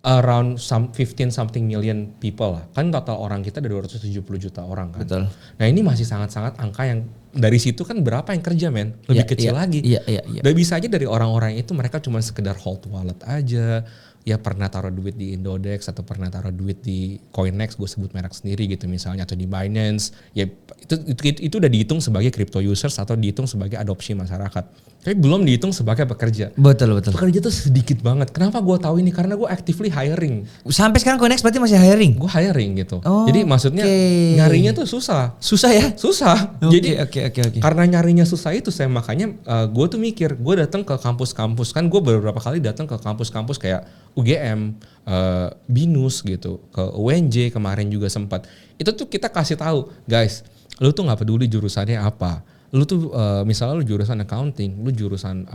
S2: around 15 something million people lah. Kan total orang kita ada 270 juta orang kan.
S1: Betul.
S2: Nah ini masih sangat-sangat angka yang dari situ kan berapa yang kerja men? Lebih kecil lagi. Dan bisa aja dari orang-orang itu mereka cuma sekedar hold wallet aja. Ya pernah taruh duit di Indodex atau pernah taruh duit di Coinex, gue sebut merek sendiri gitu misalnya, atau di Binance. Ya itu udah dihitung sebagai crypto users atau dihitung sebagai adopsi masyarakat. Tapi belum dihitung sebagai pekerja.
S1: Betul.
S2: Pekerja tuh sedikit banget. Kenapa gue tahu ini? Karena gue actively hiring.
S1: Sampai sekarang Coinex berarti masih hiring?
S2: Gue hiring gitu. Jadi maksudnya nyarinya tuh susah.
S1: Susah ya?
S2: Susah. Jadi karena nyarinya susah itu makanya gue tuh mikir, gue datang ke kampus-kampus. Kan gue beberapa kali datang ke kampus-kampus kayak UGM, BINUS gitu, ke UNJ kemarin juga sempat. Itu tuh kita kasih tahu, guys, lu tuh nggak peduli jurusannya apa. Lu tuh misalnya lu jurusan accounting, lu jurusan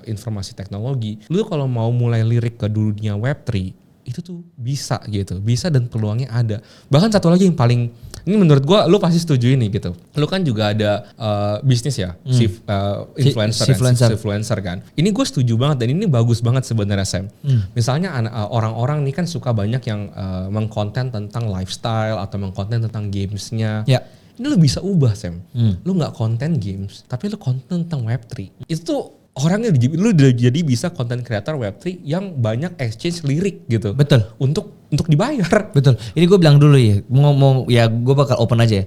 S2: informasi teknologi, lu kalau mau mulai lirik ke dunia Web3 itu tuh bisa gitu, bisa dan peluangnya ada. Bahkan satu lagi yang paling, ini menurut gua lu pasti setuju ini gitu. Lu kan juga ada bisnis ya, influencer kan. Ini gue setuju banget dan ini bagus banget sebenarnya Sam. Misalnya orang-orang nih kan suka banyak yang mengkonten tentang lifestyle atau mengkonten tentang gamesnya.
S1: Ya.
S2: Ini lu bisa ubah Sam. Lu nggak konten games, tapi lu konten tentang Web3. Itu tuh orangnya lu jadi bisa konten creator Web3 yang banyak exchange lirik gitu.
S1: Betul.
S2: Untuk dibayar.
S1: Betul. Ini gue bilang dulu ya, ngomong ya gue bakal open aja ya.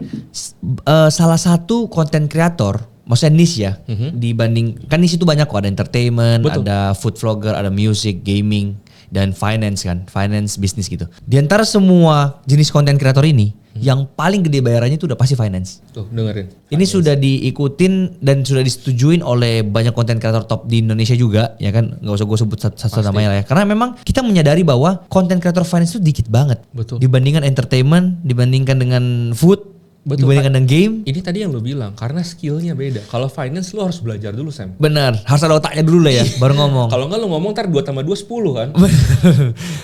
S1: Salah satu konten creator, maksudnya niche ya, dibanding kan niche itu banyak kok, ada entertainment, betul, ada food vlogger, ada music, gaming, dan finance kan, finance bisnis gitu. Di antara semua jenis konten kreator ini, yang paling gede bayarannya itu udah pasti finance.
S2: Tuh dengerin.
S1: Ini sudah diikutin dan sudah disetujuin oleh banyak konten kreator top di Indonesia juga, ya kan? Gak usah gue sebut satu namanya lah ya. Karena memang kita menyadari bahwa konten kreator finance itu dikit banget.
S2: Betul.
S1: Dibandingkan entertainment, dibandingkan dengan food. Betul, dibandingkan dengan game.
S2: Ini tadi yang lu bilang, karena skillnya beda. Kalau finance lu harus belajar dulu Sam.
S1: Benar, harus ada otaknya dulu lah ya, baru ngomong.
S2: Kalau enggak lu ngomong ntar 2 tambah 2 10 kan.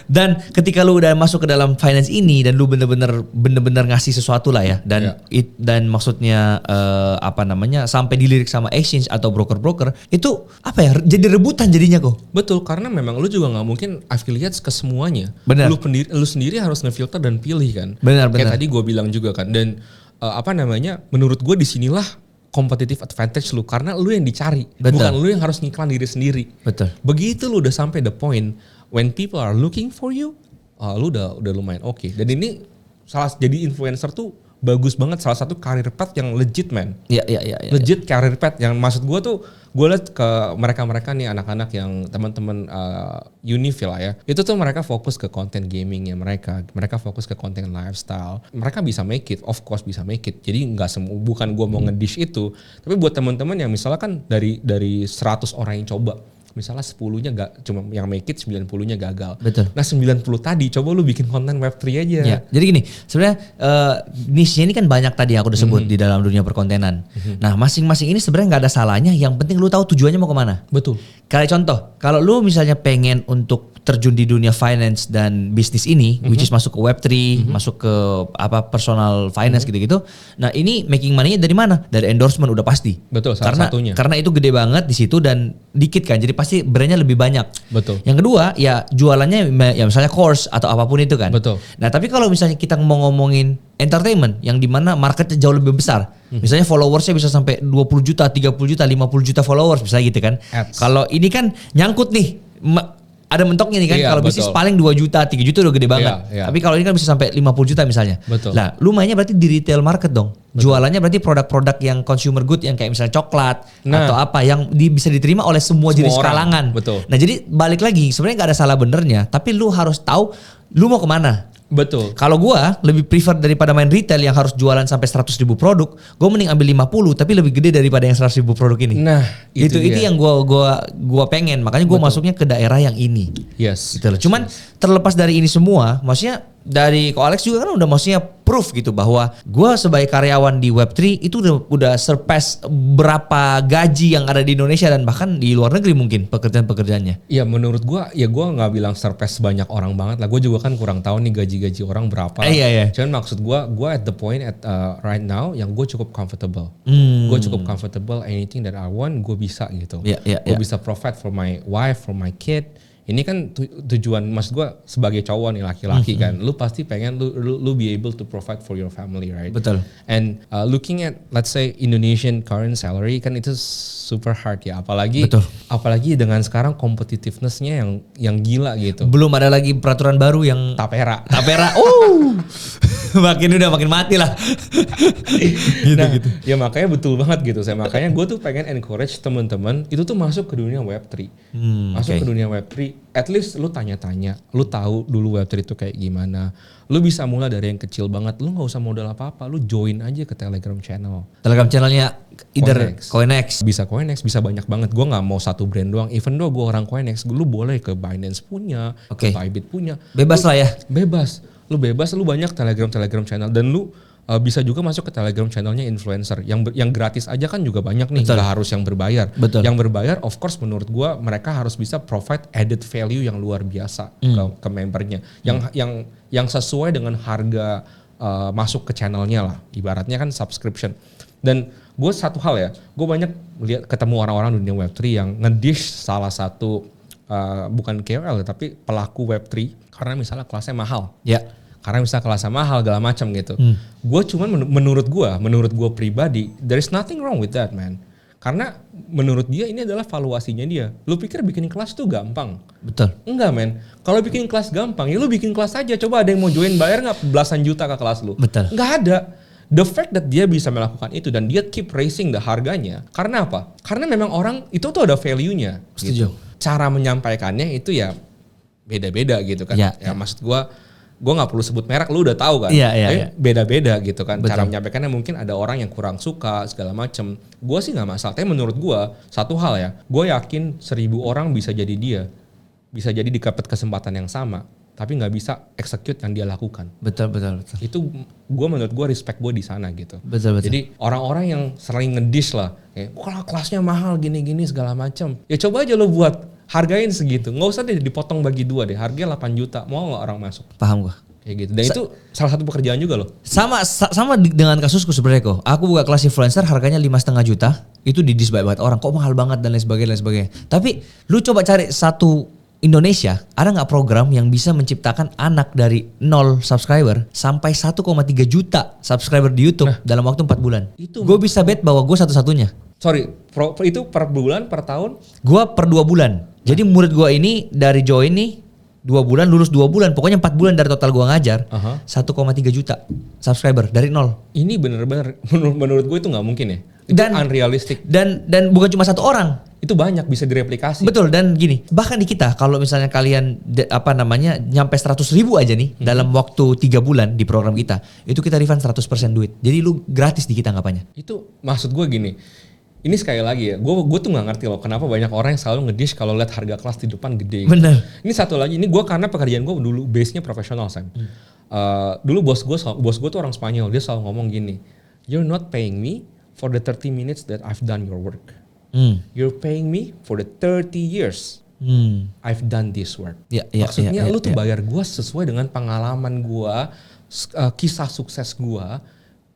S1: Dan ketika lu udah masuk ke dalam finance ini dan lu bener-bener ngasih sesuatu lah ya. Dan dan maksudnya sampai dilirik sama exchange atau broker-broker, itu apa ya, jadi rebutan jadinya kok.
S2: Betul, karena memang lu juga gak mungkin affiliates ke semuanya.
S1: Benar.
S2: Lu sendiri harus ngefilter dan pilih kan.
S1: Benar.
S2: Kayak tadi gue bilang juga kan. Dan menurut gue disinilah competitive advantage lu, karena lu yang dicari. Betul. Bukan lu yang harus ngiklan diri sendiri.
S1: Betul.
S2: Begitu lu udah sampai the point when people are looking for you, lu udah lumayan oke. Dan ini jadi influencer tuh bagus banget, salah satu career path yang legit man.
S1: Iya.
S2: Legit career path yang maksud gue tuh, gue liat ke mereka nih anak-anak yang teman-teman Unifil lah ya. Itu tuh mereka fokus ke konten gamingnya mereka fokus ke konten lifestyle. Mereka bisa make it, of course bisa make it. Jadi bukan gue mau ngedish itu, tapi buat teman-teman yang misalnya kan dari 100 orang yang coba, misalnya 10-nya gak, cuma yang make it, 90-nya gagal.
S1: Betul.
S2: Nah 90 tadi coba lu bikin konten Web3 aja.
S1: Ya, jadi gini, sebenarnya niche-nya ini kan banyak tadi yang aku udah sebut di dalam dunia perkontenan. Nah masing-masing ini sebenarnya gak ada salahnya, yang penting lu tahu tujuannya mau kemana.
S2: Betul.
S1: Kayak contoh, kalau lu misalnya pengen untuk terjun di dunia finance dan bisnis ini, which is masuk ke Web3, masuk ke personal finance gitu-gitu. Nah ini making money-nya dari mana? Dari endorsement udah pasti.
S2: Betul, salah satunya.
S1: Karena itu gede banget di situ dan dikit kan, jadi pasti brandnya lebih banyak.
S2: Betul.
S1: Yang kedua ya jualannya ya misalnya course atau apapun itu kan.
S2: Betul.
S1: Nah tapi kalau misalnya kita mau ngomongin entertainment yang dimana marketnya jauh lebih besar, misalnya followersnya bisa sampai 20 juta, 30 juta, 50 juta followers misalnya gitu kan. Kalau ini kan nyangkut nih, ada mentoknya nih kan. Kalau bisnis paling 2 juta, 3 juta udah gede banget. Tapi kalau ini kan bisa sampai 50 juta misalnya.
S2: Betul.
S1: Lah, lu mainnya berarti di retail market dong. Betul. Jualannya berarti produk-produk yang consumer good yang kayak misalnya coklat atau apa yang bisa diterima oleh semua jenis kalangan.
S2: Betul.
S1: Nah, jadi balik lagi sebenarnya nggak ada salah benernya, tapi lu harus tahu lu mau kemana.
S2: Betul.
S1: Kalau gua lebih prefer daripada main retail yang harus jualan sampai 100.000 produk, gua mending ambil 50 tapi lebih gede daripada yang 100.000 produk ini.
S2: Nah, itu
S1: yang gua pengen. Makanya gua masuknya ke daerah yang ini.
S2: Yes.
S1: Gitu loh. Cuman terlepas dari ini semua, maksudnya dari Ko Alex juga kan udah maksudnya proof gitu bahwa gua sebagai karyawan di Web3 itu udah surpass berapa gaji yang ada di Indonesia dan bahkan di luar negeri mungkin pekerjaan-pekerjaannya.
S2: Ya menurut gua, ya gua nggak bilang surpass banyak orang banget lah. Gua juga kan kurang tahu nih gaji orang berapa.
S1: Iya.
S2: Cuman maksud gua at the point right now yang gua cukup comfortable. Gua cukup comfortable, anything that I want gua bisa gitu. Gua bisa provide for my wife, for my kid. Ini kan tujuan mas gue sebagai cowok nih laki-laki kan, lu pasti pengen lu be able to provide for your family, right?
S1: Betul.
S2: And looking at let's say Indonesian current salary kan itu super hard ya, apalagi dengan sekarang competitiveness-nya yang gila gitu.
S1: Belum ada lagi peraturan baru yang
S2: tapera.
S1: makin mati lah. gitu.
S2: Ya makanya betul banget gitu. Makanya gue tuh pengen encourage teman-teman itu tuh masuk ke dunia Web3. Ke dunia Web3. At least lu tanya-tanya, lu tahu dulu Web3 itu kayak gimana. Lu bisa mulai dari yang kecil banget. Lu nggak usah modal apa-apa. Lu join aja ke Telegram channel.
S1: Telegram channelnya either Coinex.
S2: Bisa Coinex, bisa banyak banget. Gue nggak mau satu brand doang. Even though gue orang Coinex, lu boleh ke Binance punya, ke Bybit punya.
S1: Bebas lah ya.
S2: Bebas. Lu banyak Telegram channel dan lu bisa juga masuk ke Telegram channelnya influencer yang gratis aja kan juga banyak nih, nggak harus yang berbayar.
S1: Betul.
S2: Yang berbayar of course menurut gua mereka harus bisa provide added value yang luar biasa ke membernya yang sesuai dengan harga masuk ke channelnya lah, ibaratnya kan subscription. Dan gue satu hal ya, gue banyak ketemu orang-orang dunia Web3 yang ngedish salah satu bukan KOL tapi pelaku Web3 karena misalnya kelasnya mahal.
S1: Ya.
S2: Karena misalnya kelasnya mahal segala macam gitu. Gue cuman menurut gue pribadi, there is nothing wrong with that, man. Karena menurut dia ini adalah valuasinya dia. Lu pikir bikin kelas tuh gampang?
S1: Betul.
S2: Enggak, men. Kalau bikin kelas gampang, ya lu bikin kelas aja. Coba ada yang mau join, bayar nggak belasan juta ke kelas lu?
S1: Betul.
S2: Nggak ada. The fact that dia bisa melakukan itu dan dia keep raising the harganya. Karena apa? Karena memang orang itu tuh ada value-nya.
S1: Setuju.
S2: Gitu. Cara menyampaikannya itu ya beda-beda gitu kan. Ya maksud gue nggak perlu sebut merek, lu udah tahu kan.
S1: Iya.
S2: Beda-beda gitu kan.
S1: Betul.
S2: Cara menyampaikannya mungkin ada orang yang kurang suka segala macem. Gue sih nggak masalah. Tapi menurut gue satu hal ya, gue yakin 1.000 orang bisa jadi dia, bisa jadi dapat kesempatan yang sama, tapi nggak bisa execute yang dia lakukan. Betul. Itu gue menurut gue respect gue di sana gitu.
S1: Betul.
S2: Jadi orang-orang yang sering ngedish lah, kalau kelasnya mahal gini-gini segala macam, ya coba aja lo buat. Hargain segitu, nggak usah deh dipotong bagi 2 deh, harganya 8 juta, mau nggak orang masuk?
S1: Paham gua.
S2: Kayak gitu, dan itu salah satu pekerjaan juga loh.
S1: Sama dengan kasusku sebenarnya kok. Aku buka kelas influencer harganya 5,5 juta, itu di-diss banget orang, kok mahal banget dan lain sebagainya. Tapi lu coba cari satu Indonesia, ada nggak program yang bisa menciptakan anak dari 0 subscriber sampai 1,3 juta subscriber di YouTube dalam waktu 4 bulan? Gue bisa bet bahwa gue satu-satunya.
S2: Sorry, itu per bulan, per tahun?
S1: Gue per 2 bulan. Jadi murid gue ini dari join nih 2 bulan, lulus 2 bulan, pokoknya 4 bulan dari total gue ngajar, 1,3 juta subscriber dari 0.
S2: Ini bener-bener menurut gue itu nggak mungkin ya. Itu unrealistic.
S1: Dan bukan cuma 1 orang.
S2: Itu banyak bisa direplikasi.
S1: Betul, dan gini, bahkan di kita kalau misalnya kalian nyampe 100.000 aja nih dalam waktu 3 bulan di program kita, itu kita refund 100% duit. Jadi lu gratis di kita ngapainnya.
S2: Itu maksud gue gini. Ini sekali lagi ya, gue tuh nggak ngerti loh kenapa banyak orang yang selalu ngedish kalau lihat harga kelas di depan gede.
S1: Bener.
S2: Ini satu lagi, ini gue karena pekerjaan gue dulu base-nya profesional, Sam. Dulu bos gue tuh orang Spanyol, dia selalu ngomong gini, you're not paying me for the 30 minutes that I've done your work. You're paying me for the 30 years I've done this work.
S1: Maksudnya
S2: lu tuh bayar gue sesuai dengan pengalaman gue, kisah sukses gue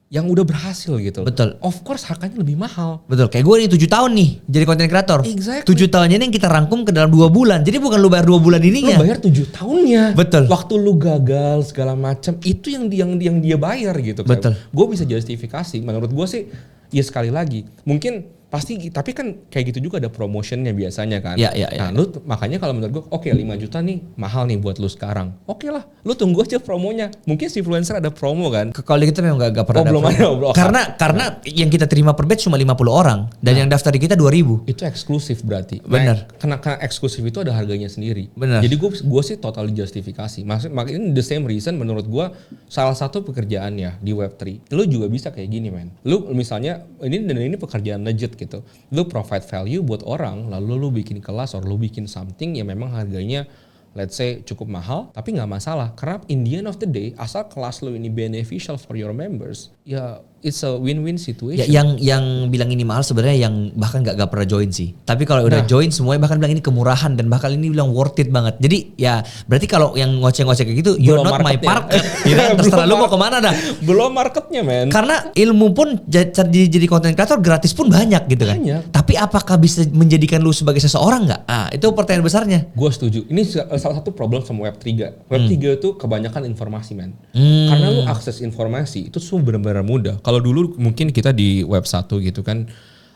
S2: yang udah berhasil gitu.
S1: Betul.
S2: Of course harganya lebih mahal.
S1: Betul. Kayak gue nih 7 tahun nih jadi content creator.
S2: Exactly.
S1: 7 tahunnya ini yang kita rangkum ke dalam 2 bulan. Jadi bukan lu bayar 2 bulan ininya.
S2: Lu bayar 7 tahunnya.
S1: Betul.
S2: Waktu lu gagal segala macam itu yang dia bayar gitu.
S1: Betul.
S2: Gue bisa justifikasi. Menurut gue sih ya sekali lagi mungkin pasti, tapi kan kayak gitu juga ada promotionnya biasanya kan. Nah lu makanya kalau menurut gue oke, 5 juta nih mahal nih buat lu sekarang. Oke lah, lu tunggu aja promonya. Mungkin si influencer ada promo kan.
S1: Kalau kita memang gak pernah
S2: belum ada.
S1: Karena yang kita terima per batch cuma 50 orang dan yang daftar di kita 2000.
S2: Itu eksklusif berarti.
S1: Benar.
S2: Karena eksklusif itu ada harganya sendiri.
S1: Benar.
S2: Jadi gue sih total justifikasi. Makanya the same reason menurut gue salah satu pekerjaannya di Web3. Lu juga bisa kayak gini men. Lu misalnya ini pekerjaan legit gitu. Lu provide value buat orang, lalu lu bikin kelas atau lu bikin something yang memang harganya let's say cukup mahal, tapi nggak masalah. Karena in the end of the day, asal kelas lu ini beneficial for your members, ya it's a win-win situation.
S1: Ya, yang bilang ini mahal sebenarnya yang bahkan gak pernah join sih. Tapi kalau udah join semuanya bahkan bilang ini kemurahan dan bahkan ini bilang worth it banget. Jadi ya berarti kalau yang ngoceh-ngoceh kayak gitu, you're not my market. Ya, terserah lu mau kemana dah.
S2: Belum marketnya men.
S1: Karena ilmu pun jadi content creator gratis pun banyak gitu kan.
S2: Banyak.
S1: Tapi apakah bisa menjadikan lu sebagai seseorang nggak? Itu pertanyaan besarnya.
S2: Gue setuju. Ini salah satu problem sama Web3. Web3 itu kebanyakan informasi men. Karena lu akses informasi itu semua benar-benar mudah. Kalau dulu mungkin kita di Web 1 gitu kan,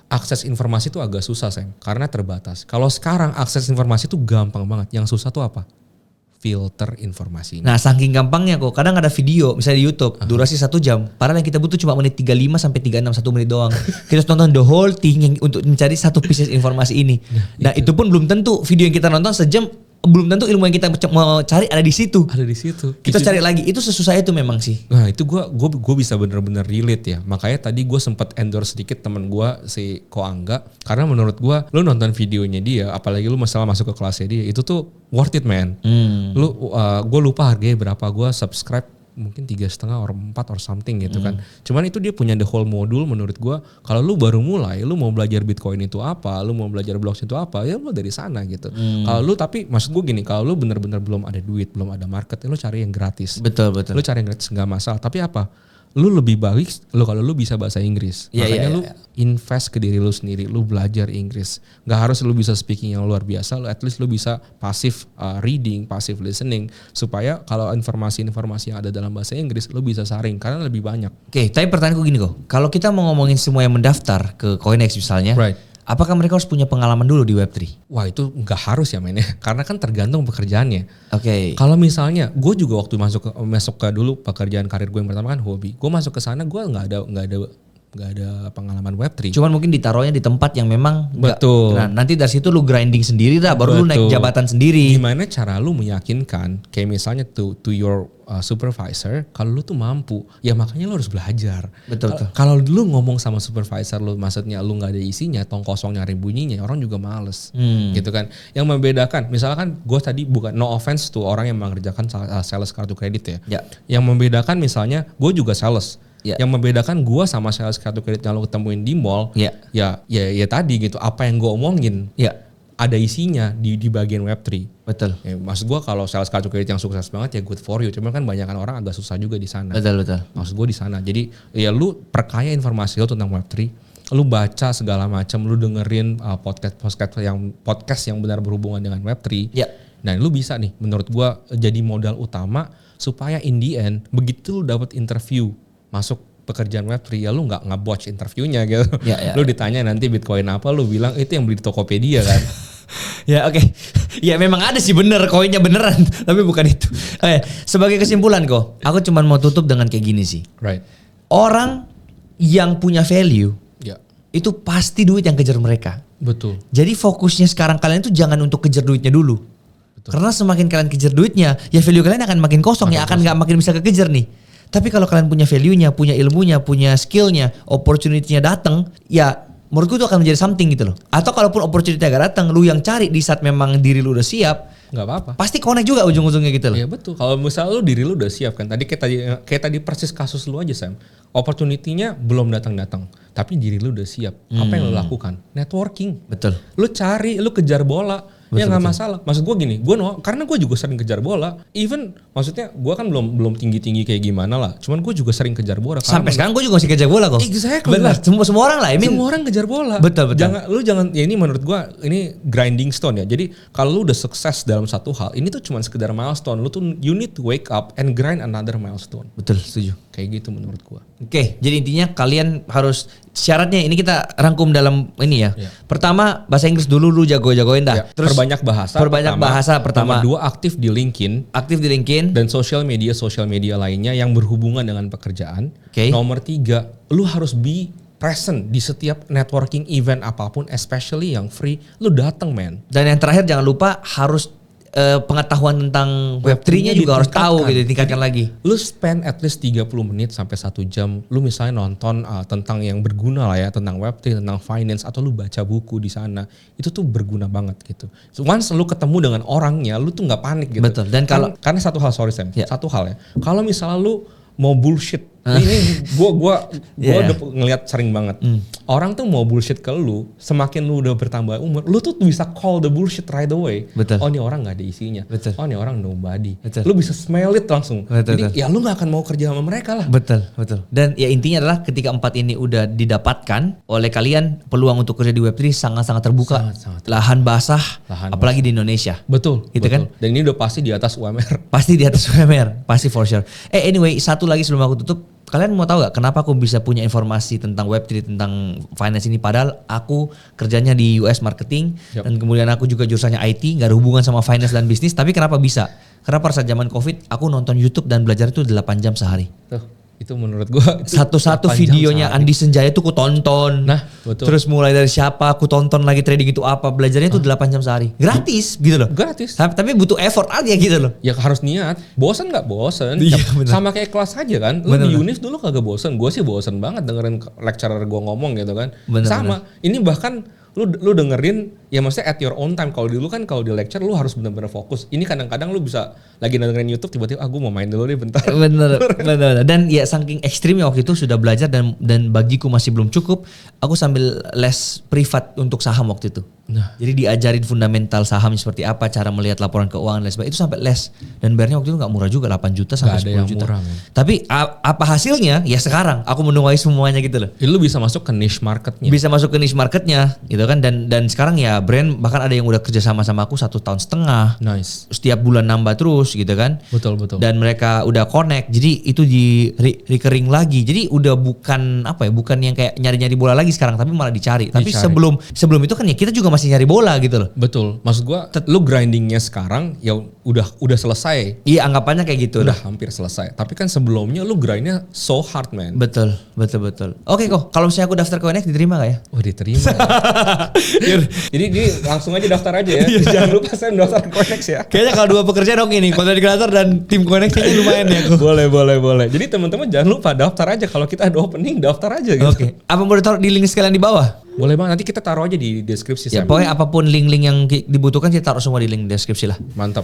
S2: akses informasi itu agak susah Sam, karena terbatas. Kalau sekarang akses informasi itu gampang banget. Yang susah tuh apa? Filter informasi.
S1: Nah saking gampangnya kok, kadang ada video misalnya di YouTube durasi 1 jam, padahal yang kita butuh cuma menit 35 sampai 36, 1 menit doang. Kita nonton the whole thing untuk mencari satu piece informasi ini. Nah itu pun belum tentu video yang kita nonton sejam, belum tentu ilmu yang kita mau cari ada di situ.
S2: Ada di situ.
S1: Kita cari lagi. Itu sesusah itu memang sih.
S2: Nah itu gue bisa bener-bener relate ya. Makanya tadi gue sempat endorse sedikit temen gue si Ko Angga. Karena menurut gue, lu nonton videonya dia, apalagi lu masalah masuk ke kelasnya dia, itu tuh worth it man. Gue lupa harganya berapa. Gue subscribe mungkin 3,5 or 4 or something gitu kan. Cuman itu dia punya the whole modul menurut gue. Kalau lu baru mulai, lu mau belajar Bitcoin itu apa, lu mau belajar blockchain itu apa, ya lu dari sana gitu. Kalau lu tapi maksud gue gini, kalau lu bener-bener belum ada duit, belum ada market, ya lu cari yang gratis.
S1: Betul.
S2: Lu cari yang gratis nggak masalah. Tapi apa? Lu lebih baik kalau lu bisa bahasa Inggris. Makanya lu invest ke diri lu sendiri, lu belajar Inggris. Gak harus lu bisa speaking yang luar biasa, lu at least lu bisa passive reading, passive listening, supaya kalau informasi-informasi yang ada dalam bahasa Inggris lu bisa saring karena lebih banyak.
S1: Oke, tapi pertanyaanku gini kok. Kalau kita mau ngomongin semua yang mendaftar ke CoinEx misalnya, apakah mereka harus punya pengalaman dulu di Web3?
S2: Wah itu nggak harus ya mainnya, karena kan tergantung pekerjaannya.
S1: Oke.
S2: Kalau misalnya, gue juga waktu masuk ke dulu pekerjaan karir gue yang pertama kan hobi. Gue masuk ke sana gue nggak ada pengalaman Web3.
S1: Cuman mungkin ditaruhnya di tempat yang memang
S2: betul.
S1: Nah nanti dari situ lu grinding sendiri dah, baru lu naik jabatan sendiri.
S2: Gimana cara lu meyakinkan, kayak misalnya to your supervisor, kalau lu tuh mampu, ya makanya lu harus belajar.
S1: Betul.
S2: Kalau lu ngomong sama supervisor lu, maksudnya lu nggak ada isinya, tong kosong nyari bunyinya, orang juga males, gitu kan. Yang membedakan, misalkan gue tadi bukan no offense tuh orang yang mengerjakan sales kartu kredit ya. Yang membedakan misalnya, gue juga sales. Yang membedakan gue sama sales kartu kredit yang lo ketemuin di mall, ya tadi gitu, apa yang gue omongin, ada isinya di bagian Web3.
S1: Betul.
S2: Ya, maksud gue kalau sales kartu kredit yang sukses banget ya good for you. Cuman kan banyakan orang agak susah juga di sana.
S1: Betul.
S2: Maksud gue di sana. Jadi ya lu perkaya informasi lo tentang Web3. Lu baca segala macam, lu dengerin podcast yang benar berhubungan dengan Web3. Nah lu bisa nih menurut gue jadi modal utama supaya in the end begitu lu dapat interview masuk pekerjaan Web3 ya lu nggak nge-botch interviewnya gitu. Lu ditanya nanti Bitcoin apa, lu bilang itu yang beli di Tokopedia kan.
S1: Oke. Ya memang ada sih bener, koinnya beneran, tapi bukan itu. Sebagai kesimpulan kok, aku cuma mau tutup dengan kayak gini sih. Orang yang punya value, itu pasti duit yang kejar mereka.
S2: Betul.
S1: Jadi fokusnya sekarang kalian itu jangan untuk kejar duitnya dulu. Betul. Karena semakin kalian kejar duitnya, ya value kalian akan makin kosong, akan nggak makin bisa kekejar nih. Tapi kalau kalian punya value-nya, punya ilmunya, punya skill-nya, opportunity-nya datang, ya menurutku itu akan menjadi something gitu loh. Atau kalaupun opportunity gak datang, lu yang cari di saat memang diri lu udah siap,
S2: nggak apa-apa.
S1: Pasti connect juga ujung-ujungnya gitu loh.
S2: Iya betul. Kalau misalnya lu diri lu udah siap kan. Kayak tadi persis kasus lu aja Sam. Opportunity-nya belum datang-datang, tapi diri lu udah siap. Apa yang lu lakukan? Networking.
S1: Betul.
S2: Lu cari, lu kejar bola. Ya nggak masalah. Maksud gue gini, karena gue juga sering kejar bola. Even maksudnya gue kan belum tinggi kayak gimana lah. Cuman gue juga sering kejar bola.
S1: Sampai sekarang gue juga masih kejar bola kok.
S2: Exactly.
S1: Benar. Semua orang lah.
S2: Semua orang kejar bola.
S1: Betul.
S2: Jangan. Ya ini menurut gue ini grinding stone ya. Jadi kalau lu udah sukses dalam satu hal, ini tuh cuma sekedar milestone. Lu tuh you need to wake up and grind another milestone.
S1: Betul, setuju.
S2: Kayak gitu menurut gue.
S1: Oke, jadi intinya kalian harus syaratnya ini kita rangkum dalam ini ya. Pertama bahasa Inggris dulu lu jago-jagoin dah.
S2: Terus perbanyak bahasa pertama. Nomor 2 aktif di LinkedIn. Dan sosial media lainnya yang berhubungan dengan pekerjaan. Nomor 3, lu harus be present di setiap networking event apapun, especially yang free. Lu datang, man.
S1: Dan yang terakhir jangan lupa harus pengetahuan tentang Web3-nya juga harus tahu gitu, ditingkatkan lagi.
S2: Lu spend at least 30 menit sampai 1 jam, lu misalnya nonton tentang yang berguna lah ya, tentang Web3, tentang finance, atau lu baca buku di sana, itu tuh berguna banget gitu. So, once lu ketemu dengan orangnya, lu tuh nggak panik gitu.
S1: Betul. Dan kalau
S2: karena satu hal, satu hal ya, kalau misalnya lu mau bullshit, ini gua udah ngelihat sering banget. Orang tuh mau bullshit ke lu, semakin lu udah bertambah umur, lu tuh bisa call the bullshit right away.
S1: Betul.
S2: Oh, ini orang nggak ada isinya.
S1: Betul.
S2: Oh, ini orang nobody.
S1: Betul.
S2: Lu bisa smell it langsung.
S1: Betul.
S2: Jadi ya lu nggak akan mau kerja sama mereka lah.
S1: Betul. Dan ya intinya adalah ketika 4 ini udah didapatkan oleh kalian, peluang untuk kerja di Web3 sangat-sangat terbuka. Sangat. Lahan basah, apalagi di Indonesia.
S2: Betul.
S1: Gitu kan?
S2: Dan ini udah pasti di atas UMR.
S1: Pasti di atas UMR, pasti for sure. Anyway, satu lagi sebelum aku tutup. Kalian mau tahu gak kenapa aku bisa punya informasi tentang Web3, tentang finance ini? Padahal aku kerjanya di US marketing dan kemudian aku juga jurusannya IT, gak ada hubungan sama finance dan bisnis. Tapi kenapa bisa? Karena pada saat zaman COVID aku nonton YouTube dan belajar itu 8 jam sehari.
S2: Itu menurut gua
S1: satu-satu videonya Andi Senjaya itu ku tonton.
S2: Nah, betul.
S1: Terus mulai dari siapa, aku tonton lagi trading itu apa, belajarnya itu 8 jam sehari. Gratis gitu loh.
S2: Gratis.
S1: Tapi butuh effort aja gitu loh.
S2: Ya harus niat. Bosan nggak bosan.
S1: Iya,
S2: sama kayak kelas aja kan. Lu di Unif dulu kagak bosan. Gua sih bosan banget dengerin lecturer gua ngomong gitu kan. Sama. Ini bahkan lu dengerin ya maksudnya at your own time. Kalau dulu kan kalau di lecture lu harus benar-benar fokus. Ini kadang-kadang lu bisa lagi dengerin YouTube tiba-tiba gue mau main dulu deh bentar.
S1: Bener. Dan ya saking ekstrimnya waktu itu sudah belajar dan bagiku masih belum cukup. Aku sambil les privat untuk saham waktu itu. Jadi diajarin fundamental saham seperti apa, cara melihat laporan keuangan dan sebagainya. Itu sampai les dan bayarnya waktu itu nggak murah juga, 8 juta sampai 10 juta. Murah, tapi apa hasilnya? Ya sekarang aku menuai semuanya gitu loh.
S2: Lu bisa masuk ke niche marketnya.
S1: Bisa masuk ke niche marketnya gitu kan, dan sekarang ya brand bahkan ada yang udah kerja sama aku 1,5 tahun.
S2: Nice.
S1: Setiap bulan nambah terus gitu kan.
S2: Betul.
S1: Dan mereka udah connect, jadi itu di recurring lagi. Jadi udah bukan yang kayak nyari-nyari bola lagi sekarang, tapi malah dicari. Tapi sebelum itu kan ya kita juga masih nyari bola gitu loh.
S2: Betul. Maksud gua lu grindingnya sekarang ya udah selesai.
S1: Iya, anggapannya kayak gitu.
S2: Udah hampir selesai. Tapi kan sebelumnya lu grindnya so hard, man.
S1: Betul. Oke kok, kalau misalnya aku daftar ke ONX diterima gak ya?
S2: Oh, diterima. Ya. Jadi langsung aja daftar aja ya. Jangan lupa saya daftar ke ONX ya.
S1: Kayaknya kalau 2 pekerjaan oke nih, content creator dan tim ONX kayaknya lumayan ya.
S2: Boleh. Jadi teman-teman jangan lupa daftar aja. Kalau kita ada opening daftar aja gitu.
S1: Oke. Apa mau ditaruh di link sekalian di bawah?
S2: Boleh banget, nanti kita taruh aja di deskripsi.
S1: Ya, pokoknya apapun link-link yang dibutuhkan kita taruh semua di link deskripsi lah.
S2: Mantap.